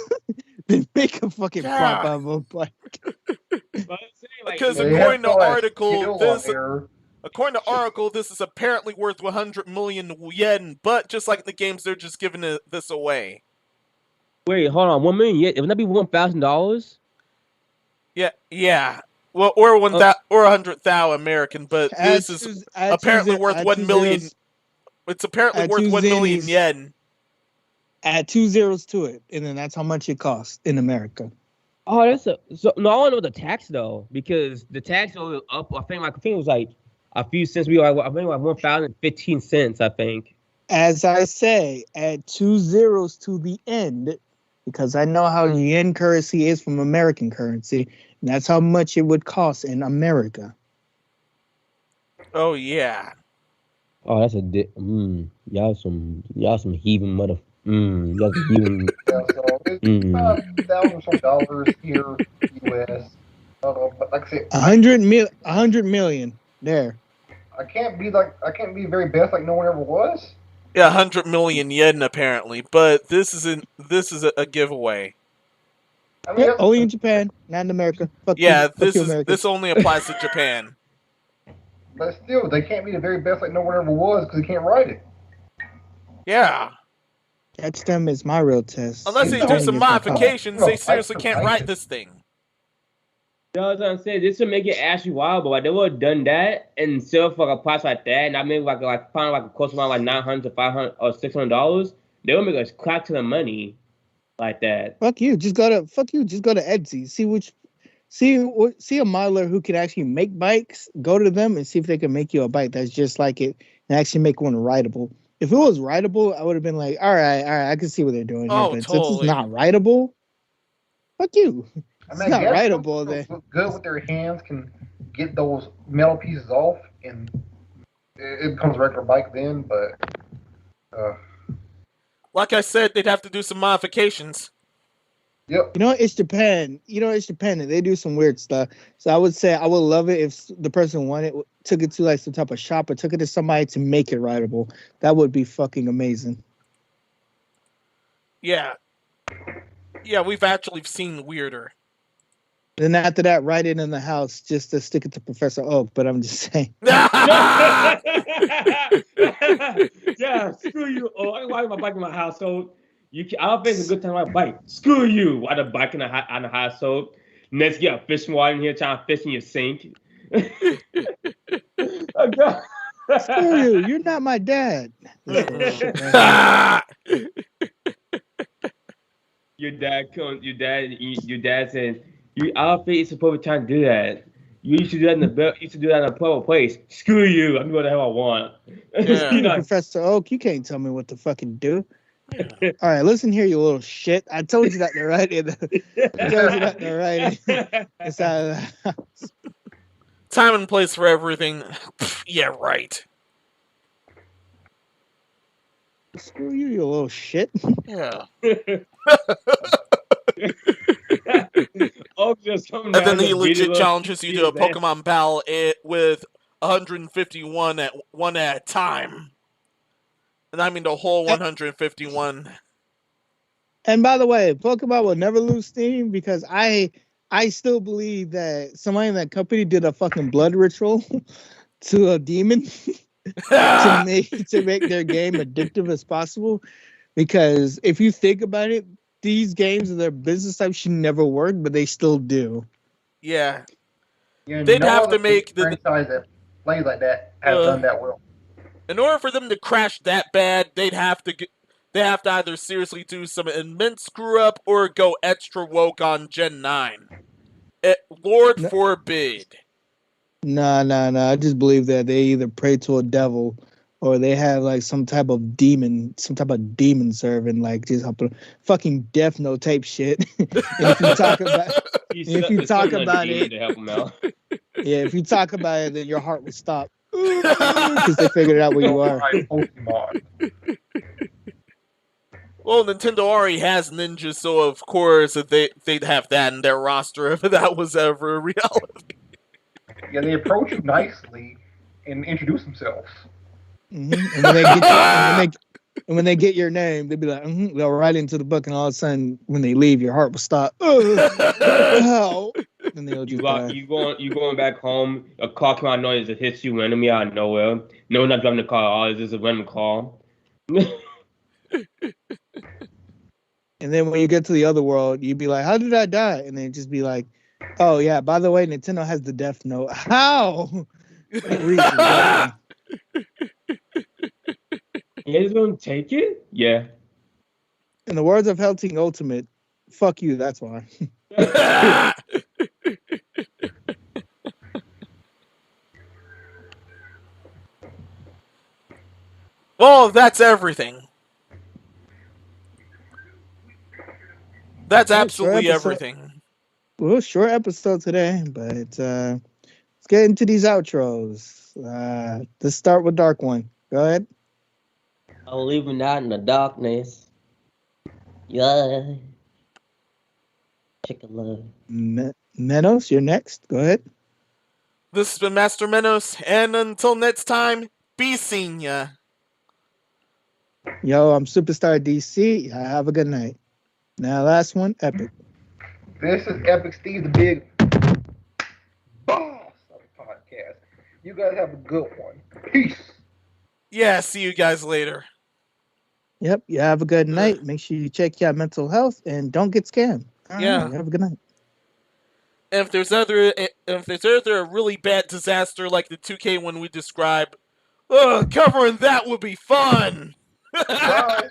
than make a fucking prop Yeah. out of a bike. But I'm saying, like, Because They have according to all that article, skill on there. this is apparently worth 100 million yen. But just like the games, they're just giving this away. wait, hold on. 1 million? Yeah, wouldn't that be $1,000? Yeah. Well, or 100,000 American, but this is apparently worth 1 million. It's apparently add worth two 1 million zennies. yen. Add 2 zeros to it, and then that's how much it costs in America. Oh, so no. I want to know the tax though, because the tax was up. I think it was like a few cents. I think like 1,015 cents. I think. As I say, add 2 zeros to the end, because I know how yen currency is from American currency, and that's how much it would cost in America. Oh yeah. Oh, that's a y'all some heathen mother. Y'all some heathen. Yeah, so it's about $1,000 or some dollars here, US. I don't know, but like I said, 100 million there. I can't be very best like no one ever was. Yeah, 100 million yen apparently, but this is a giveaway. I mean, Yep, only in Japan, not in America. Fuck Yeah, you, America. this only applies to Japan. but still, they can't be the very best like no one ever was because they can't write it. Yeah. Catch them is my real test. Unless they do Dying some is my problem. modifications, they seriously can't ride this thing. You know what I'm saying? This would make it actually viable. Like they would have done that and sell for a price like that, and I mean like find like a cost around like $900 to $500 or $600. They would make us crack to the money like that. Fuck you. Just go to Etsy. See a modeler who can actually make bikes. Go to them and see if they can make you a bike that's just like it and actually make one rideable. If it was rideable, I would have been like, all right, I can see what they're doing here. But since it's not rideable, fuck you. I It's mean, not I guess rideable. people Then who look good with their hands can get those metal pieces off, and it becomes a regular bike then. But like I said, they'd have to do some modifications. yep. You know, it's Japan. They do some weird stuff. So I would say I would love it if the person took it to like some type of shop or took it to somebody to make it rideable. That would be fucking amazing. Yeah. Yeah, we've actually seen weirder. Then after that, write it in the house just to stick it to Professor Oak. But I'm just saying. Yeah, screw you. Oh, I ride my bike in my household. I don't think it's a good time to ride a bike. Screw you. Ride a bike on the household. Next, you got a fishing rod in here trying to fish in your sink. Oh, God. Screw you. You're not my dad. Your dad said, I don't think it's supposed to be trying to do that. You used to do that in a public place. Screw you. I'm doing the hell I want. Yeah. Professor Oak, you can't tell me what to fucking do. Yeah. All right, listen here, you little shit. I told you not to write it. It's out of the house. Time and place for everything. Yeah, right. Screw you, you little shit. Yeah. And then he legit challenges you to a Pokemon battle with 151 at a time. And I mean the whole 151. And by the way, Pokemon will never lose steam because I still believe that somebody in that company did a fucking blood ritual to a demon to make their game addictive as possible. Because if you think about it, these games and their business type should never work, but they still do. Yeah. They'd have to make the franchise that plays like that have done that well. In order for them to crash that bad, they have to either seriously do some immense screw up or go extra woke on Gen 9. Lord forbid. No. I just believe that they either pray to a devil or they have like some type of demon servant, like just fucking Death Note type shit. And if you talk about it, yeah, if you talk about it, then your heart will stop because they figured out where you are. Well, Nintendo already has ninjas, so of course they'd have that in their roster if that was ever a reality. Yeah, they approach you nicely and introduce themselves. Mm-hmm. And when they get your name, they'll be like, they'll write into the book, and all of a sudden, when they leave, your heart will stop. Oh, and they'll just you going back home. A car come out of nowhere, it hits you randomly out of nowhere. No one's not driving the car at all. It's just a random car. And then when you get to the other world, you'd be like, "How did I die?" And then just be like, "Oh yeah, by the way, Nintendo has the Death Note." How? You guys gonna take it? Yeah. In the words of Helting Ultimate, fuck you, that's why. Well, that's everything. That's absolutely everything. Well, short episode today, but let's get into these outros. Let's start with Dark One. Go ahead. I'll leave him out in the darkness. Yeah. Chicken love. Menos, you're next. Go ahead. This has been Master Menos, and until next time, be seen ya. Yo, I'm SupraStarDC. Have a good night. Now, last one, Epic. This is Epic Steve, the big boss of the podcast. You guys have a good one. Peace. Yeah, see you guys later. Yep. You have a good night. Make sure you check your mental health and don't get scammed. All Yeah. right, have a good night. And if there's either a really bad disaster like the 2K one we described, covering that would be fun. Bye.